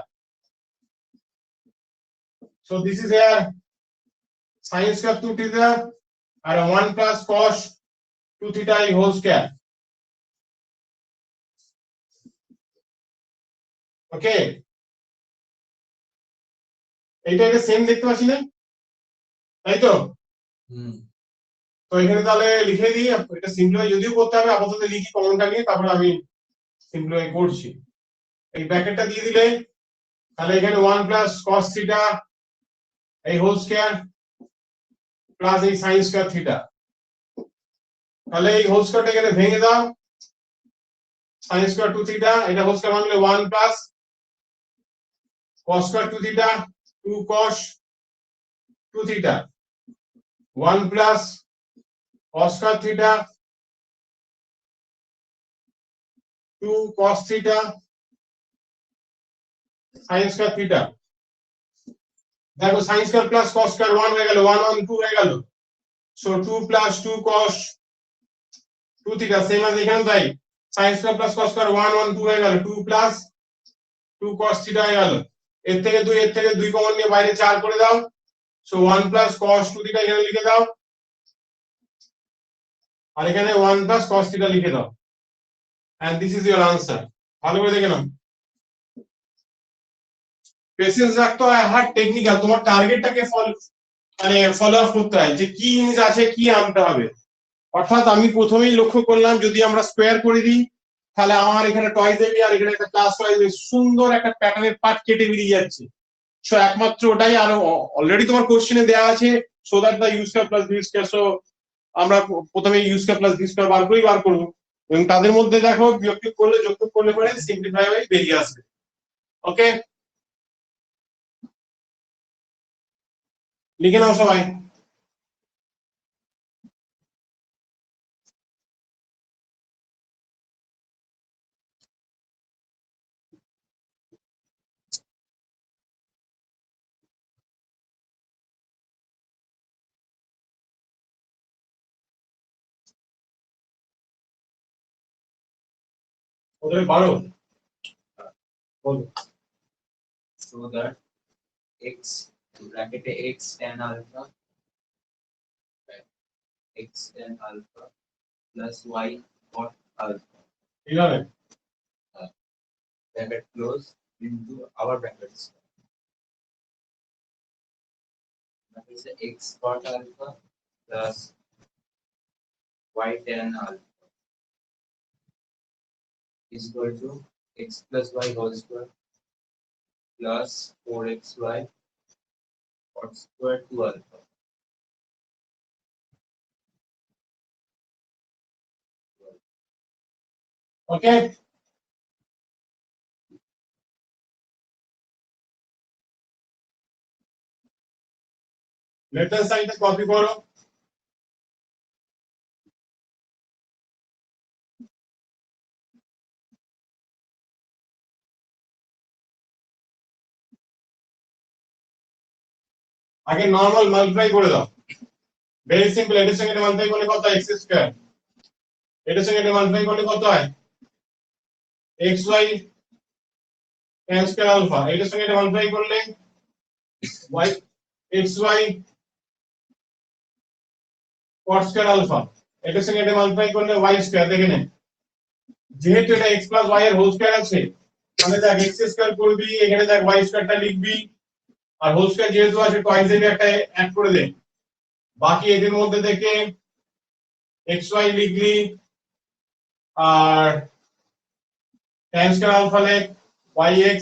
so this is here sin square 2 theta R 1 plus cos 2 theta whole square ওকে এইটা এটা সেম দেখতে পাচ্ছি না তাই তো তো এখানে তাহলে লিখে দিই এটা সিম্পলিফাই যদিও করতে হবে আপাতত লিখি কমনটা নিয়ে তারপর আমি সিম্পলিফাই করছি এই ব্র্যাকেটটা দিয়ে দিলে তাহলে এখানে 1 প্লাস cos থিটা এই হোল স্কয়ার প্লাস এই sin স্কয়ার থিটা তাহলে এই হোল স্কয়ারটা এখানে ভেঙে দাও sin স্কয়ার 2 থিটা এটা হোল স্কয়ার মানে 1 plus cos square 2 theta 2 cos 2 theta 1 plus cos square theta 2 cos theta sin square theta দেখো sin square plus cos square 1 হয়ে গেল 1 1 2 হয়ে গেল so 2 plus 2 cos 2 theta same as এখানে তাই sin square plus cos square 1 1 2 হয়ে গেল 2 plus 2 cos theta হয়ে গেল এর থেকে 2 কমন নিয়ে বাইরে 4 করে দাও সো 1 প্লাস cos 2 থিটা এখানে লিখে দাও আর এখানে 1 প্লাস cos থিটা লিখে দাও and this is your answer ভালো করে দেখে নাও পেশেন্স রাখতে হয় হার্ড টেকনিক্যাল তোমার টার্গেটটাকে ফলো আপ করতে হয় যে কি জিনিস আছে কি আনতে হবে অর্থাৎ আমি প্রথমেই লক্ষ্য করলাম যদি আমরা স্কয়ার করে দিই তাহলে আমার এখানে টয়েস এবি আর এখানে একটা ক্লাস ওয়াইজ সুন্দর একটা প্যাটার্নের পার্ট কেটে বেরিয়ে যাচ্ছে সো একমাত্র ওটাই আর অলরেডি তোমার কোশ্চেনে দেওয়া আছে so that the u square plus v square so আমরা প্রথমে u square plus v square বার করব এবং তাদের মধ্যে দেখো বিয়োগ করলে পরে সিম্পলিফাই হয়ে বেরিয়ে আসবে ওকে লিখে নাও সবাই ওদের 12 বলো So that x bracket x tan alpha x tan alpha plus y cot alpha এইভাবে bracket close into our brackets. That is x cot alpha plus y tan alpha is equal to x plus y whole square plus 4xy cot square 2 alpha. Okay left hand সাইডে copy করো আগে normal multiply করে দাও very simple এটার সঙ্গে এটা multiply করলে কত x স্কয়ার এটার সঙ্গে এটা মাল্টিপ্লাই করলে কত হয় xy tan স্কয়ার আলফা এটার সঙ্গে এটা মাল্টিপ্লাই করলে y xy cot square alpha এটার সঙ্গে এটা মাল্টিপ্লাই করলে y স্কয়ার দেখে নেন যেহেতু এটা x y এর হোল স্কয়ার আছে মানে দেখ x স্কয়ার করবি এখানে দেখ y স্কয়ারটা লিখবি আর হোল স্কয়ার যেহেতু আছে টয়েস এর একটা অ্যাড করে দে বাকি এদের মধ্যে থেকে xy লিখলি আর tan স্কয়ার আলফা লেখ yx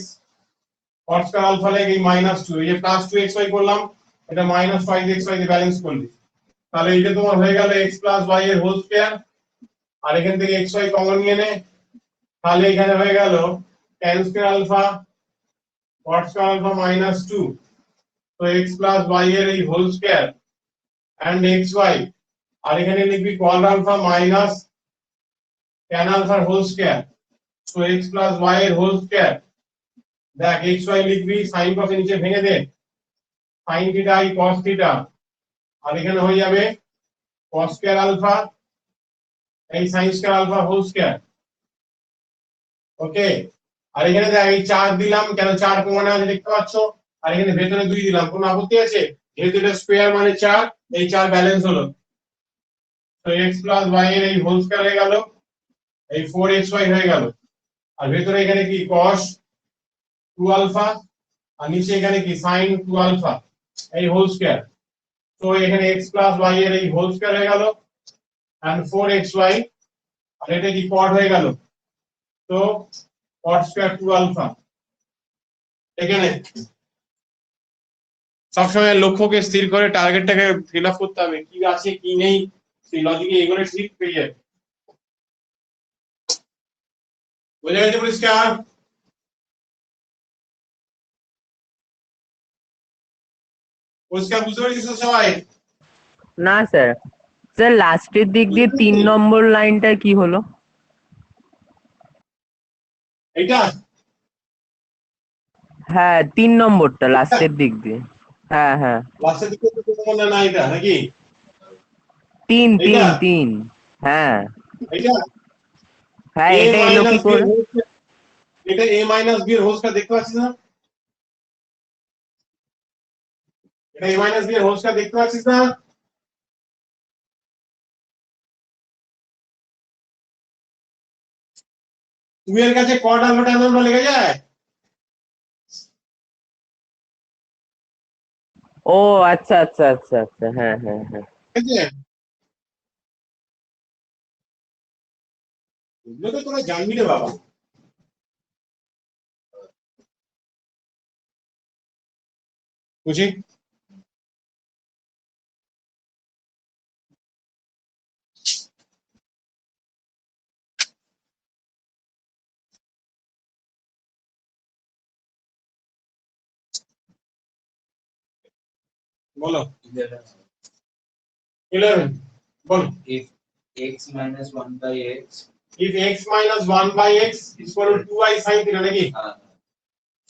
cot স্কয়ার আলফা লেখ এই -2 এই যে +2xy করলাম এটা -5xy দিয়ে ব্যালেন্স করলি তাহলে এটা তোমার হয়ে গেল x y এর হোল স্কয়ার আর এখান থেকে xy কমন নিয়ে নে তাহলে এখানে হয়ে গেল tan square alpha cot square alpha -2 তো x y এর এই হোল স্কয়ার and xy আর এখানে লিখবি cot আলফা মাইনাস tan আলফা whole square so x y এর হোল স্কয়ার দেখ xy লিখবি sin cos নিচে ভেঙে দে sin theta i cos theta আর এখানে হয়ে যাবে cos স্কয়ার আলফা এই sin square alpha whole square okay আর এখানে দেখ এই 4 দিলাম কেন 4 প্রমাণে আছে দেখতে পাচ্ছ আর এখানে ভেতরে 2 দিলাম কোনো আপত্তি আছে যেহেতু এটা স্কয়ার মানে 4 এই 4 ব্যালেন্স হলো তো x y এর এই হোল স্কয়ার হয়ে গেল এই 4xy হয়ে গেল আর ভেতরে এখানে কি cos 2 আলফা আর নিচে এখানে কি sin 2 আলফা এই হোল স্কয়ার তো এখানে x y এর এই হোল স্কয়ার হয়ে গেল and 4xy আর এটা কি cot হয়ে গেল তো cot স্কয়ার 2 আলফা এখানে সবসময় লক্ষ্যকে স্থির করে টার্গেটটাকে ফিল আপ করতে হবে কি আছে কি নেই সেই লজিকে এগুলো ঠিক পেয়ে যাবে বুঝে গেছে পরিষ্কার পরিষ্কার বুঝতে পেরেছিস সবাই না স্যার স্যার লাস্টের দিক দিয়ে 3 নম্বর লাইনটা কি হলো? এইটা হ্যাঁ 3 নম্বরটা লাস্টের দিক দিয়ে হ্যাঁ হ্যাঁ লাস্টের দিকে তো কোনো মনে না এটা নাকি 3 এইটা? 3 3 হ্যাঁ এইটা হ্যাঁ a এটা এলো কি মাইনাস b করে? এটা a মাইনাস b এর হোলসটা দেখতে পাচ্ছিস না? এটা a মাইনাস b এর হোলসটা দেখতে পাচ্ছিস না? তুই এর কাছে কট আলফা tan আলফা লেগে যায়? ও আচ্ছা আচ্ছা আচ্ছা আচ্ছা, হ্যাঁ হ্যাঁ হ্যাঁ। ঠিক আছে, এগুলো তো তোরা জানবি রে বাবা। বুঝি? বলো 11 বলো। if x minus 1 by x if x minus 1 by x is equal to 2i sin theta নাকি?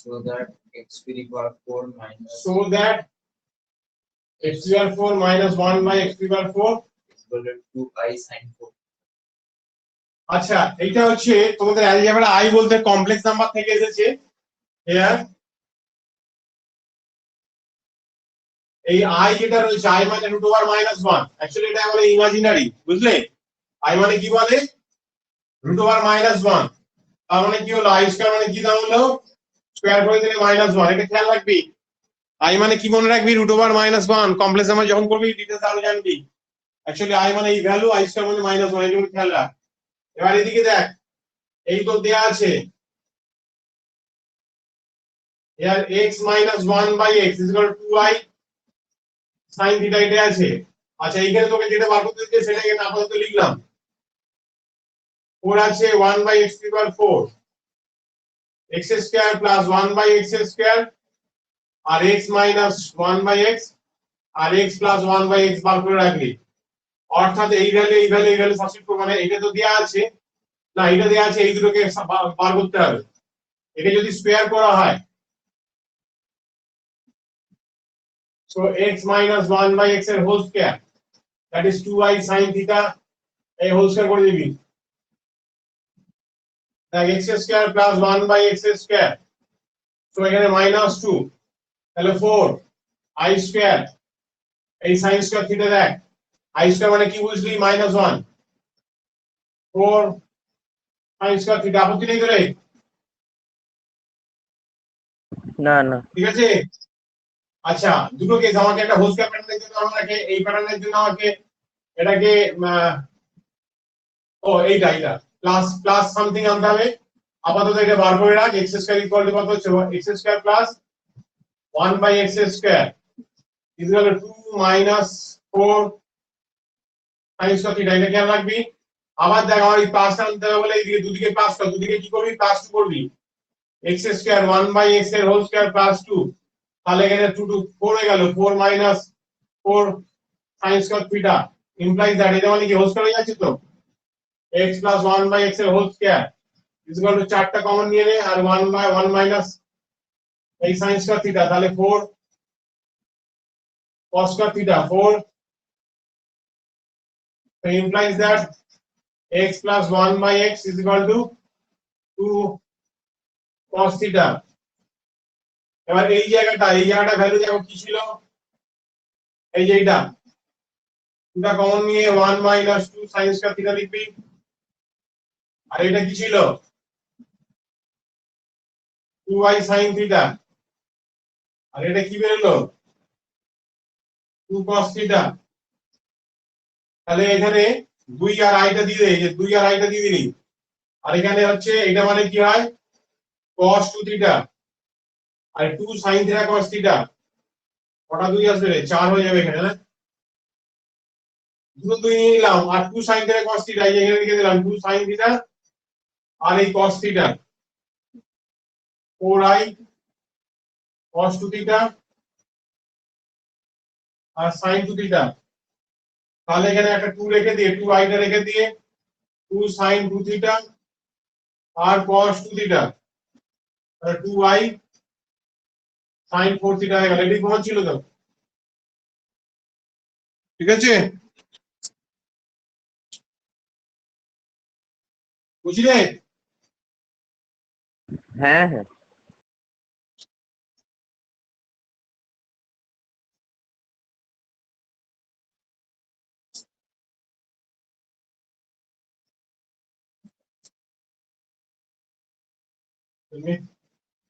so that x to the power 4 minus so that x to the power 4 minus 1 by x to the power 4 is equal to 2i sin 4. আচ্ছা এইটা হচ্ছে তোমাদের algebra i বলতে complex number থেকে এসেছে। Here এই i যেটা রয়েছে i মানে রুট ওভার মাইনাস 1, অ্যাকচুয়ালি এটা বলে ইমাজিনারি, বুঝলে? i মানে কি বলে? Root over minus 1। তার মানে কি হলো i স্কয়ার মানে কি দাঁড়ালো? স্কয়ার করে দিলে মাইনাস 1। এটা খেয়াল রাখবি, i মানে কি মনে রাখবি? Root over minus 1। Complex number যখন করবি ডিটেইলস আরো জানবি। অ্যাকচুয়ালি i মানে এই ভ্যালু, i স্কয়ার মানে মাইনাস 1, এটা খেয়াল রাখ। এবার এদিকে দেখ, এই তো দেয়া আছে here x minus 1 by x is equal to 2i sin theta, এটা আছে। আচ্ছা এইখানে তোকে যেটা বার করতে দিয়েছে সেটা এখানে আপাতত লিখলাম। 4 আছে 1 by x to the power 4, x square plus 1 by x square R x minus 1 by x R x plus 1 by x বার করে রাখলি। অর্থাৎ এই ভ্যালু সাবস্টিটিউট করব, মানে এটা তো দেয়া আছে না, এটা দেয়া আছে, এই দুটোকে বার করতে হবে। এটা যদি স্কয়ার করা হয়, so x minus 1 by x এর whole square, that is 2i sin theta, এই হোল স্কয়ার করে দিবি। দেখ x square plus 1 by x square, তো এখানে মাইনাস 2, তাহলে 4 i স্কয়ার, এই sin স্কয়ার থিটা দেখ, i স্কয়ার মানে কি বুঝলি? Minus 1, 4 sin square theta. আপত্তি নেই তো রে? না না ঠিক আছে। আচ্ছা দুটো কেস, আমাকে একটা হোল স্কয়ার প্যাটার্নের জন্য আমাকে এই প্যাটার্নের জন্য আমাকে এটাকে ও এইটা প্লাস প্লাস সামথিং আনতে হবে। আপাতত এটা বার করে রাখ, x স্কয়ার ইকুয়াল টু কত হচ্ছে? x square plus 1 by x square is equal to 2 minus 4 sin square theta, এটা খেয়াল রাখবি। আবার দেখ আমার এই প্লাস আনতে হবে বলে এইদিকে দুদিকে প্লাস কর, দুদিকে কি করবি? প্লাস 2 করবি। x স্কয়ার 1 বাই x এর হোল স্কয়ার প্লাস 2, তাহলে এখানে 2 2 4 হয়ে গেল, 4 minus 4 sin square theta implies that, এটা মানে কি হোল স্কয়ার হয়ে যাচ্ছে তো, x plus 1 by x এর whole square is equal to 4টা কমন নিয়ে নে, আর 1 by 1 মাইনাস এই sin স্কয়ার থিটা, তাহলে 4 cos square theta 4, so implies that x plus 1 by x is equal to 2 cos theta। এবার এই জায়গাটা ভ্যালু দেখো কি ছিল? এই যে এইটা, এটা কমন নিয়ে 1 minus 2 sin স্কয়ার থিটা লিখবি। আর এটা কি ছিল? 2i sin theta। আর এটা কি বেরোলো? 2 cos theta। তাহলে এখানে 2 আর আইটা দিয়ে দে, এই যে 2 আর আইটা দিয়ে দিলি। আর এখানে হচ্ছে এটা মানে কি হয়? cos 2 theta আর 2 sin theta cos theta, কটা 2 আসবে রে? 4 হয়ে যাবে এখানে না? দুটো 2 নিয়ে নিলাম, আর 2 sin theta cos theta এই এখানে লিখে দিলাম, 2 sin theta আর এই cos theta 4i cos 2 theta আর sin 2 theta। তাহলে এখানে একটা 2 রেখে দিয়ে, 2 আইটা রেখে দিয়ে 2 sin 2 theta আর cos 2 theta, তাহলে 2i sin 4 theta হয়ে গেল। এটি প্রমাণ ছিল তো? ঠিক আছে। বুঝলে? হ্যাঁ হ্যাঁ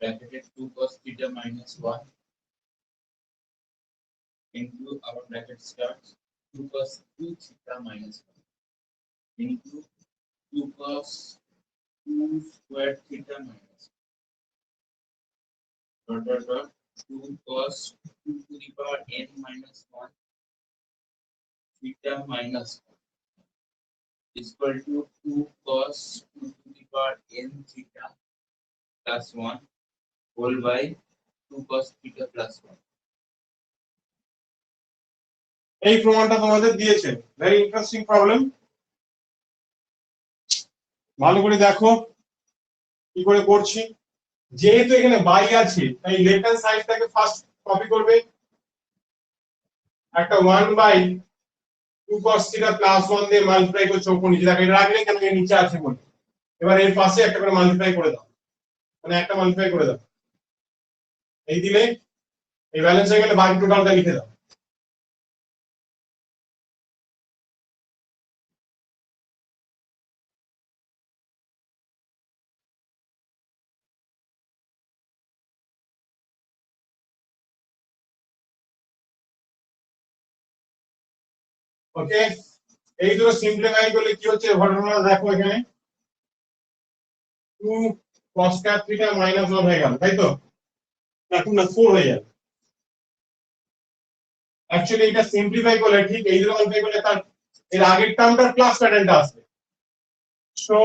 Bracketed 2 cos theta minus 1 into our bracket starts 2 cos 2 theta minus 1 into 2 cos 2 square theta minus dot 2 cos 2 to the power n minus 1 theta minus 1 is equal to 2 cos 2 to the power n theta plus 1 whole by 2 cos theta plus 1. এই প্রমাণটা তোমাদের দিয়েছে, very interesting problem. ভালো করে দেখো কি করে করছি। যেহেতু এখানে বাই আছে তাই লেফট হ্যান্ড সাইডটাকে ফার্স্ট কপি করবে, একটা 1 বাই 2 cos থিটা প্লাস 1 দিয়ে মাল্টিপ্লাই করছো উপর নিচে, দেখো এটা রাখলে কেন এর নিচে আছে বলে। এবার এর পাশে একটা করে মাল্টিপ্লাই করে দাও, মানে একটা মাল্টিপ্লাই করে দাও, এই দিলে এই ব্যালেন্স হয়ে গেলে বাকি টোটালটা লিখে দাও। ওকে, এই দুটো সিম্পলিফাই করলে কি হচ্ছে ঘটনা দেখো, এখানে 2 cos থিটা মাইনাস 1 হয়ে গেল, তাই তো? এখন না 4 হয়ে যাবে। অ্যাকচুয়ালি এটা সিম্পলিফাই করলে ঠিক এই দুটো মাল্টিপ্লাই করলে তার এর আগের টার্মটার প্লাস প্যাটার্নটা আসবে। সো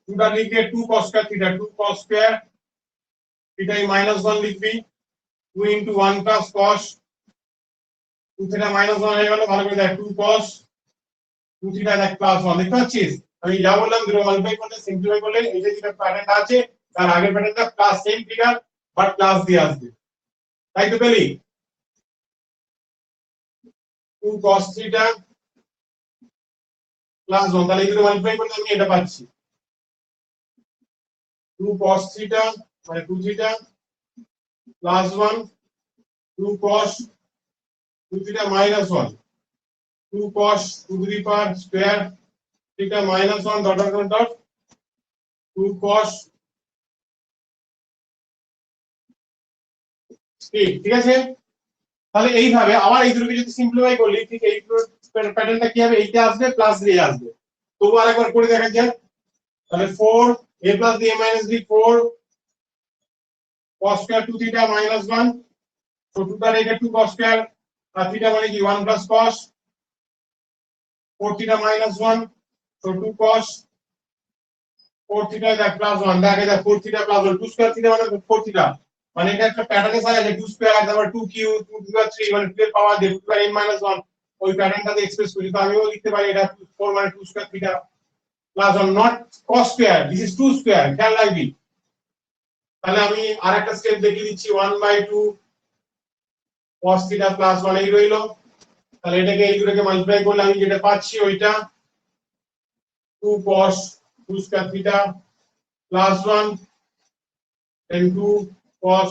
দুটো লিখে 2 cos theta 2 cos square theta minus 1 লিখবি, 2 into 1 plus cos 2 theta minus 1 হয়ে গেল। ভালো করে দেখ 2 cos 2 থিটা দেখ প্লাস 1, দেখতে পাচ্ছিস? আমি যা বললাম দুটো মাল্টিপ্লাই করলে সিম্পলিফাই করলে এই যে যেটা প্যাটার্নটা আছে তার আগের প্যাটার্নটা plus same figure but plus দিয়ে আসবে, তাই তো পেলি? 2 cos থিটা প্লাস 1, তাহলে এই দুটো মাল্টিপ্লাই করলে আমি এটা পাচ্ছি 2 cos থিটা মানে 2 theta plus 1 2 cos 2 theta minus 1 2 cos 2 to the power square theta minus 1 dot dot dot 2 cos ঠিক আছে। তাহলে এইভাবে আবার এই দুটোকে যদি সিম্পলিফাই করলি ঠিক এই প্যাটার্নটা কি হবে, এইটা আসবে প্লাস দিয়ে আসবে। তবু আরেকবার করে দেখা যাক, তাহলে 4 a plus b a minus b 4 cos square 2 theta minus 1, so 2 টা রেখে 2 cos square আর theta মানে কি 1 plus cos 4 theta minus 1, so 2 cos 4 theta দেখ প্লাস 1, দেখ এটা 4 theta প্লাস 1 2 square theta মানে 4 theta, মানে এটা একটা প্যাটার্নে সাজা আছে 2 স্কয়ার আর তারপর 2 কিউ 2 টু 3 মানে 2 এর পাওয়ার দিয়ে 2 n minus 1 ওই প্যাটার্নটাতে এক্সপ্রেস করি। তো আমিও লিখতে পারি এটা 4 মানে 2 square theta plus 1 not cos square, this is 2 square, খেয়াল রাখবি। তাহলে আমি আরেকটা স্টেপ দেখিয়ে দিচ্ছি 1/2 cos থিটা প্লাস 1 এই রইলো। তাহলে এটাকে এই দুটোকে মাল্টিপ্লাই করলে আমি যেটা পাচ্ছি ওইটা 2 cos 2 square theta plus 1 and 2 cos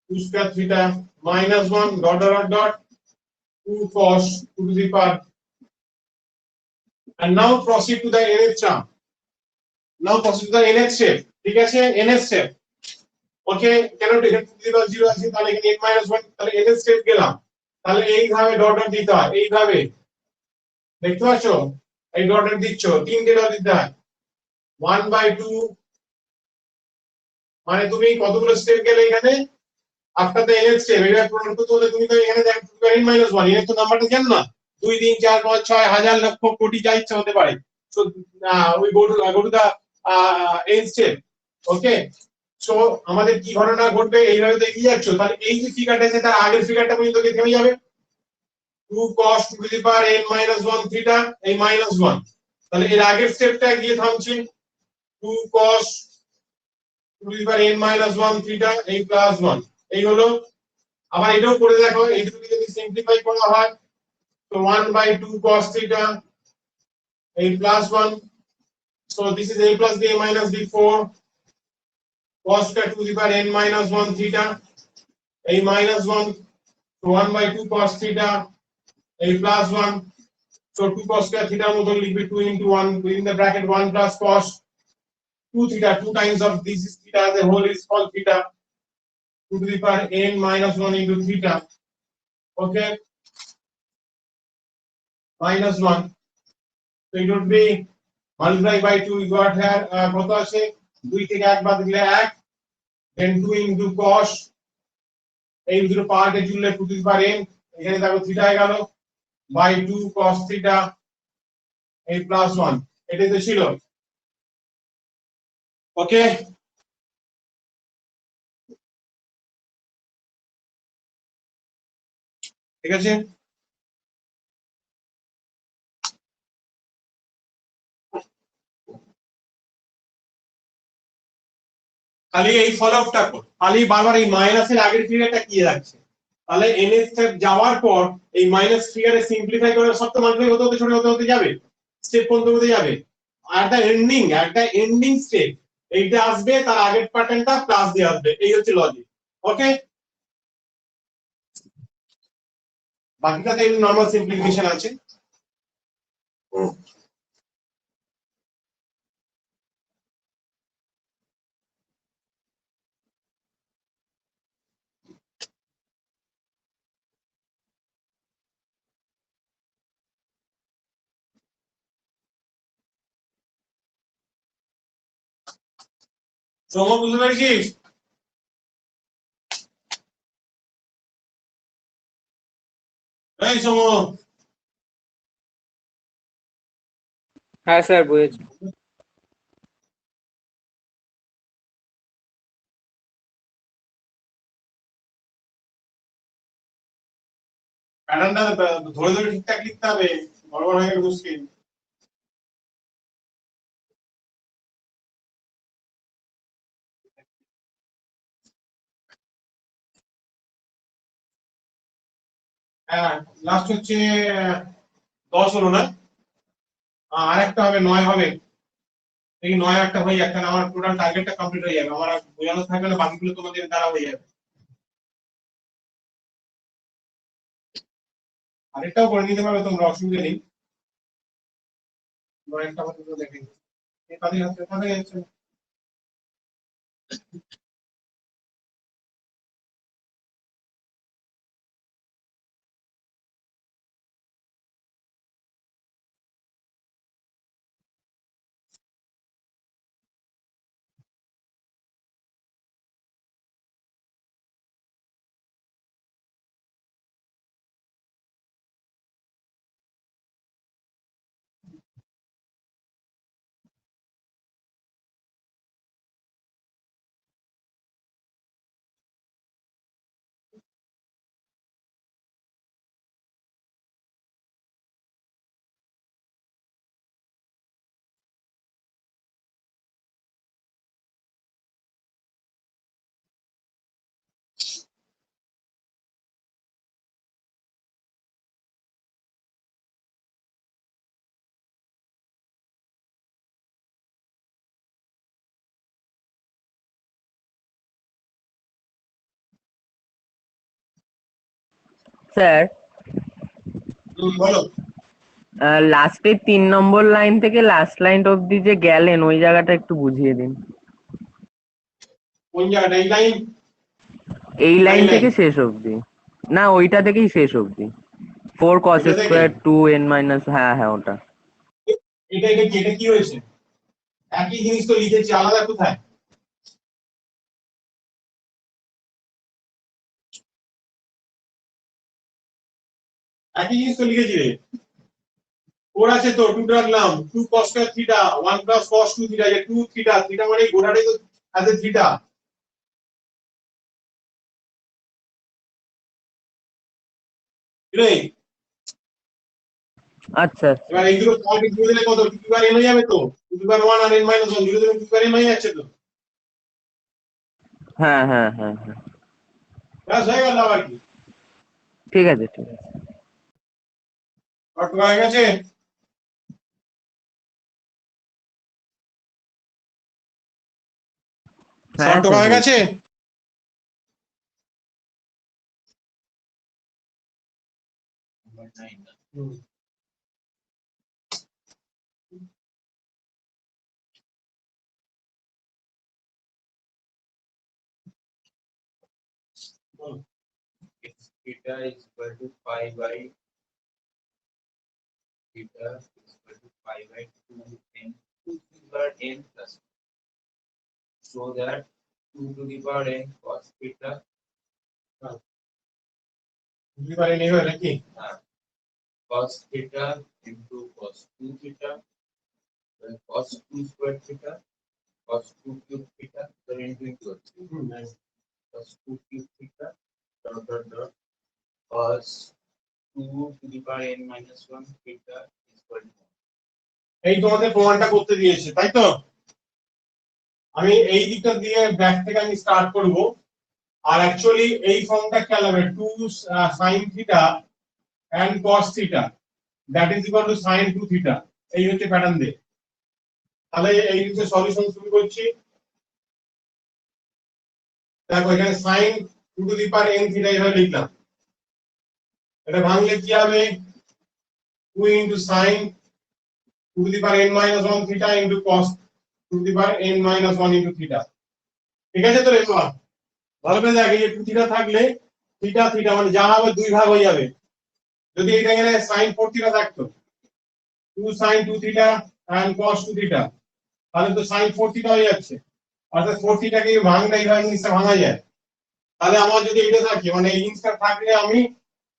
2 square theta minus 1 dot dot dot 2 cos 2 to the power, and now proceed to the nth term. Now proceed to the nth step, ঠিক আছে? nth step, ওকে। কেন এখানে 2 to the power 0 আছে, তাহলে এখানে n minus 1, তাহলে nth step গেলাম। তাহলে এইভাবে ডট ডট দিতে হয়, এইভাবে দেখতে পাচ্ছো এই ডট ডট দিচ্ছ, তিনটে ডট দিতে হয় 1/2, মানে তুমি কতগুলো স্টেপ গেলে এখানে আফটার দ্য nth স্টেপ এটা প্রমাণ করতে হলে তুমি তো এখানে দেখো 2n - 1 এর তো নাম্বারটা জানো না, 2 3 4 5 6 হাজার লক্ষ কোটি যা ইচ্ছা হতে পারে। So we go to the nth step, okay. So আমাদের কি ঘটনা ঘটবে, এইভাবে তো এগিয়ে যাচ্ছ, তাহলে এই যে ফিগারটা আছে তার আগের ফিগারটা পর্যন্ত গিয়ে থেমে যাবে 2 cos 2 to the power n - 1 theta এই -1, তাহলে এর আগের স্টেপটা গিয়ে থামছে 2 cos 2 to the power n - 1 theta এই +1 এই হলো। আবার এটাও করে দেখো, এই দুটোকে যদি সিম্পলিফাই করা হয় তো 1/2 cos থিটা এই +1 So this is a plus b minus b4 cos square to the power n minus 1 theta a minus 1 so 1 by 2 cos theta a plus 1 so 2 cos square theta মতো লিখবে 2 into 1 within the bracket 1 plus cos 2 theta 2 times of this is theta as a whole is called theta 2 to the power n minus 1 into theta okay minus 1 so it would be multiply by 2 you got here কত আছে 2 থেকে 1 বাদ দিলে 1 then 2 into cos এই দুটো পাওয়ারকে জুড়লে 2 to the power n এখানে দেখো theta হয়ে গেল by 2 cos theta a plus 1 এটাই তো ছিল ওকে ঠিক আছে খালি এই ফলোআপটা কর খালি বারবার এই মাইনাসের আগের ফিগারটা কি রাখছে তাহলে n স্টেপ যাওয়ার পর এই মাইনাস ফিগারে সিম্পলিফাই করে সব তো মাল্টিপ্লাই হতে হতে ছোট হতে যাবে স্টেপ কোন হতে যাবে আর দা এন্ডিং স্টেপ এইটা আসবে তার আগের প্যাটার্নটা প্লাস দিয়ে আসবে এই হচ্ছে লজিক ওকে বাকিটাতে এই নরমাল সিম্পলিফিকেশন আছে সময় বুঝতে পেরেছিস এই সময় হ্যাঁ স্যার বুঝেছি। প্যাটার্নটা ধরে ধরে ঠিকঠাক লিখতে হবে গড়বড় হয়ে গেলে মুশকিল হ্যাঁ লাস্ট হচ্ছে 10 হলো না আর একটা হবে 9 হবে এই 9 একটা হয়ে যাক তাহলে আমার টোটাল টার্গেটটা কমপ্লিট হয়ে যাবে আমার আর বোঝানো থাকবে না বাকিগুলো তোমাদের দ্বারা হয়ে যাবে আরেকটাও করে নিতে পারবে তোমরা অসুবিধা নেই একটা মতো দেখে তাদের হাতে কথা যাচ্ছে স্যার বলো লাস্টের 3 নম্বর লাইন থেকে লাস্ট লাইন অব্দি যে গেলেন ওই জায়গাটা একটু বুঝিয়ে দিন। কোন জায়গাটা এই লাইন এই লাইন লাইন থেকে শেষ অব্দি না ওইটা থেকেই শেষ অব্দি 4 cos এটা থেকে? স্কয়ার 2n মাইনাস হ্যাঁ হ্যাঁ ওটা এটা কি হয়েছে একই জিনিস তো লিখেছি আলাদা কোথায় একই জিনিস তো লিখেছি রে ওর আছে তো 2 রাখলাম 2 cos square theta 1 plus cos 2 theta যে 2 থিটা থিটা মানে গোটাটাই তো আছে থিটা রে আচ্ছা আচ্ছা এবার এইগুলো পয়েন্ট দিয়ে দিলে কত 2 বার n হয়ে যাবে তো 2 বার 1 আর n - 1 দিয়ে দিলে 2 বার n হয়ে যাচ্ছে তো হ্যাঁ হ্যাঁ হ্যাঁ হ্যাঁ ব্যাস হয়ে গেল আবার কি ঠিক আছে ঠিক আছে কত হয়ে গেছে হ্যাঁ শর্ট হয়ে স্যার গেছে? Number 9. If theta is equal to pi by theta is equal to pi by 2n to the power n plus 1. So that 2 to the power n cos theta বুঝতে পারিনি এবার নাকি? cos theta into cos 2 theta then cos 2 square theta cos 2 cube theta then into cos 2 cube theta dot cos 2 to the power n minus 1 theta is equal to 1. এই তোমাদের প্রমাণটা করতে দিয়েছে তাই তো? আমি এই দিকটা দিয়ে ব্যাক থেকে আমি স্টার্ট করব, আর অ্যাকচুয়ালি এই ফর্মটা খেয়াল হবে 2 sin theta and cos theta that is equal to sin 2 theta, এই হচ্ছে প্যাটার্ন দিয়ে। তাহলে এই দিকে সলিউশন শুরু করছি। দেখো এখানে sin 2 to the power n theta এভাবে লিখলাম, এটা ভাঙলে কি হবে 2 into sin 2 to the power n minus 1 theta into cos 2 to the power n minus 1 into theta। ঠিক আছে তো? এবার ভালো করে দেখ, এই 2 থিটা থাকলে থিটা থিটা মানে যা হবে দুই ভাগ হয়ে যাবে। যদি এটা এখানে sin 4 থিটা থাকতো 2 sin 2 theta and cos 2 theta, তাহলে তো sin 4 থিটা হয়ে যাচ্ছে, অর্থাৎ 4 থিটাকে ভাঙলে এইভাবে জিনিসটা ভাঙা যায়। তাহলে আমার যদি এটা থাকে মানে এই জিনিসটা থাকলে আমি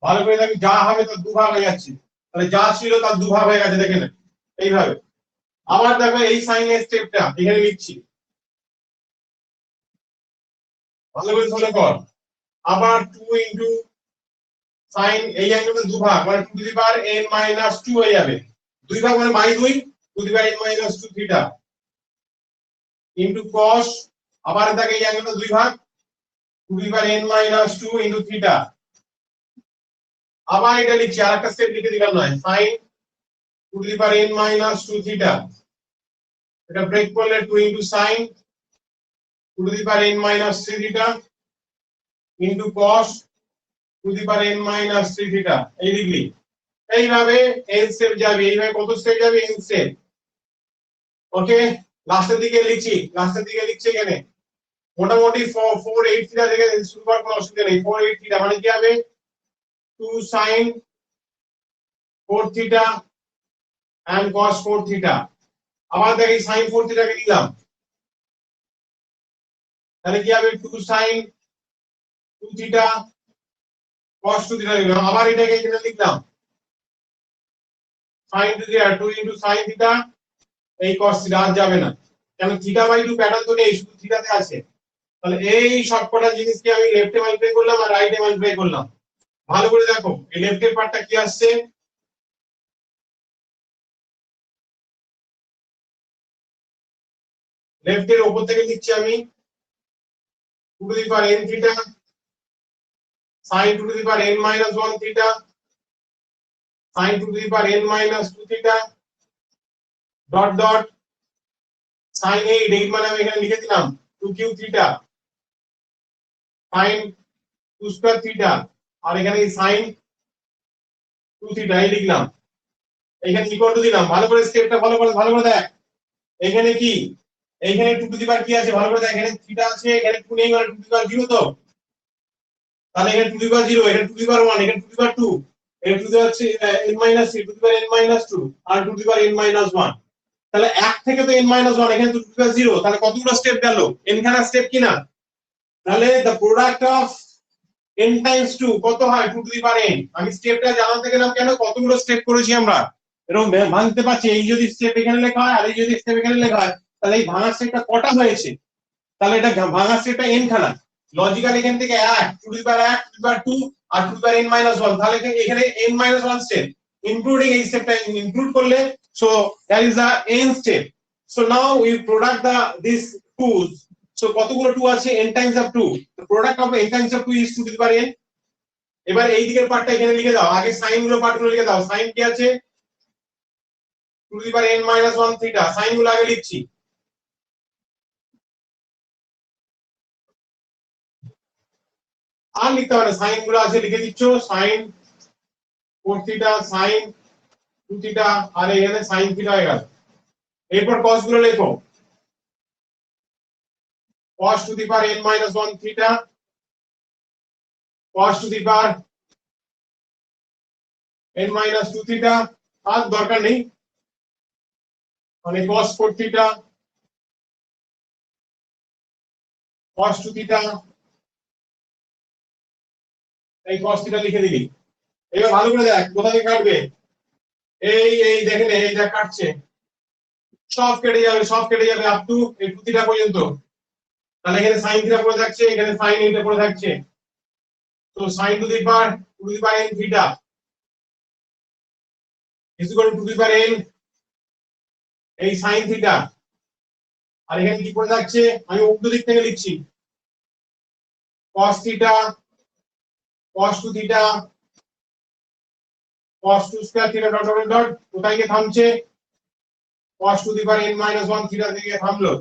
ভালো করে দেখি যা হবে তার দুভাগ হয়ে যাচ্ছে, তাহলে যা ছিল তার দুভাগ হয়ে গেছে, দেখেন এইভাবে। আবার দেখো এই সাইনের স্টেপটা এখানে লিখছি, ভালো করে ফলো কর। আবার 2 ইনটু sin এই অ্যাঙ্গেলটা দুভাগ মানে 2 to the power n minus 2 হয়ে যাবে, দুই ভাগ মানে by 2 to the power n minus 2 theta into cos, আবার দেখো এই অ্যাঙ্গেলটা দুই ভাগ 2 to the power n minus 2 into theta. আবার এটা লিখছি, আরেকটা স্টেপ লিখে দিলাম নয়, sin 2 to the power n minus 2 theta, এটা ব্রেক করলে 2 into sin 2 to the power n minus 3 theta into cos 2 to the power n minus 3 theta, এই লিখলি। এইভাবে n স্টেপ যাবে, এইভাবে কত স্টেপ যাবে n স্টেপ। ওকে, লাস্টের দিকে লিখছি এখানে মোটামুটি 4 8 থিটা থেকে শুরু করার কোনো অসুবিধা নেই। 4 8 থিটা মানে কি হবে 2 sin 4 theta and cos 4 theta। আবার দেখি sin 4 theta কে নিলাম, তাহলে কি হবে 2 sin 2 theta cos 2 theta লিখলাম। আবার এটাকে এখানে লিখলাম sin 2 theta 2 into sin theta এই cos theta আর যাবে না, কারণ theta বাই 2 প্যাটার্ন তো নেই, শুধু থিটাতে আছে। তাহলে এই সবকটা জিনিসকে আমি লেফটে মাল্টিপ্লাই করলাম আর রাইটে মাল্টিপ্লাই করলাম। ভালো করে দেখো এই লেফটের পার্টটা কি আসছে, লেফটের উপর থেকে লিখছি আমি 2 to the power n theta sin 2 to the power n minus 1 theta sin 2 to the power n minus 2 theta dot dot sin 8 মানে আমি এখানে লিখে দিলাম 2 cube theta sin 2 square theta, আর এখানে sin 2 theta এই লিখলাম, এখানে ইকুয়াল টু দিলাম। ভালো করে স্টেপটা ভালো করে দেখ, এখানে কি এইখানে 2 টু দি পাওয়ার কি আছে ভালো করে দেখ, এখানে থিটা আছে, এখানে 2 নেই মানে 2 টু দি পাওয়ার 0 তো, তাহলে এখানে 2 টু দি পাওয়ার 0, এখানে 2 টু দি পাওয়ার 1, এখানে 2 টু দি পাওয়ার 2, এখানে 2 to the power n minus 3, 2 to the power n minus 2 আর 2 to the power n minus 1। তাহলে 1 থেকে তো n minus 1, এখানে 2 টু দি পাওয়ার 0, তাহলে কতগুলো স্টেপ গেল n খানা স্টেপ কিনা। তাহলে the product of n times 2 কত হয় 2 টু দি পাওয়ার n। আমি স্টেপটা জানাতে গেলাম কেন, কতগুলো স্টেপ করেছি আমরা এরকম ভাঙতে পারছি। এই যদি স্টেপ এখানে লেখা হয় আর এই যদি স্টেপ এখানে লেখা হয়, তাহলে এই ভাঙা স্টেপটা কটা হয়েছে, তাহলে এটা ভাঙা স্টেপটা n খানা। লজিক্যাল এখান থেকে 1 2 to the power 1 2 to the power 2 আর 2 to the power n minus 1, তাহলে এখানে n minus 1 স্টেপ ইনক্লুডিং এই স্টেপটা ইনক্লুড করলে, so that is the n step. So now we product the this 2s, so কতগুলো 2 আছে n times of 2, the product of n times of 2 is 2 to the power n। এবার এই দিকের পার্টটা এখানে লিখে দাও, আগে সাইন গুলো পার্টগুলো লিখে দাও। সাইন কি আছে 2 to the power n minus 1 theta, sine গুলো আগে লিখছি। আর লিখতে হবে না, সাইন গুলো আছে লিখে দিচ্ছ, সাইন 4 থিটা, সাইন 2 থিটা, আর এখানে সাইন থিটা হয়ে গেল। এরপর cos গুলো লেখো, cos to the power n - 1 theta, cos to the power n - 2 theta, আর দরকার নেই, মানে cos 4 থিটা, cos 2 থিটা, এই cos থিটা লিখে দিলি। এবার ভালো করে দেখ কোথা থেকে কাটবে, এই দেখেন, এই দেখ কাটছে, সব কেটে যাবে, সব কেটে যাবে আপ টু এই 2 থিটা পর্যন্ত। তাহলে এখানে sin থিটা পড়ে থাকছে, এখানে sin এইটা পড়ে থাকছে। তো sin two the power n theta is equal two the power n এই sin থিটা, আর এখানে কি পড়ে থাকছে, আমি উল্টো দিক থেকে লিখছি, cos theta, cos 2 theta, cos 2 square theta dot dot dot, কোথায় গিয়ে থামছে, cos to the power n - 1 theta থেকে থামলো।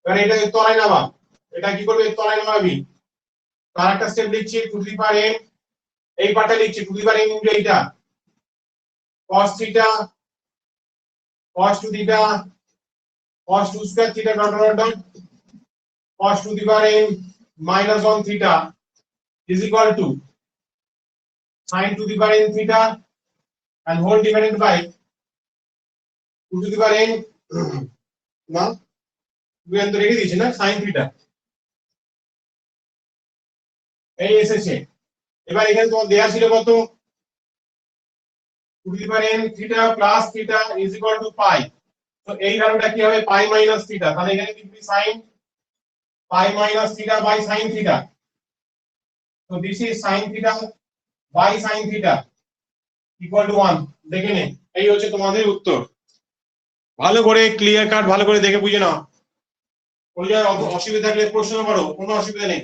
এবার এটা তলায় নামা, এটা কি করবে, তলায় নামাবি। তার একটা স্টেপ লিখছি, টু দি পাওয়ার n, এই পার্টটা লিখছি two the power n into এইটা, cos theta, cos 2 theta, cos 2 square theta dot dot dot, cos to the power n - 1 theta is equal to sin to the power n theta and whole divided by 2 to the power n না দুই তো রেখে দিয়েছি না, sin theta এই এসেছে। এবার এখানে তোমার দেয়া ছিল কত, 2 to the power n theta plus theta is equal to pi, তো এই ভ্যালুটা কি হবে, pi minus theta, তাহলে এখানে লিখবি sin pi minus theta by sin theta, so this is sin theta by sin theta equal to 1, দেখে নে, এই হচ্ছে তোমাদের উত্তর। ভালো করে ক্লিয়ার কাট, ভালো করে দেখে বুঝে নাও, কোনো জায়গায় অসুবিধা থাকলে প্রশ্ন করো, কোনো অসুবিধা নেই।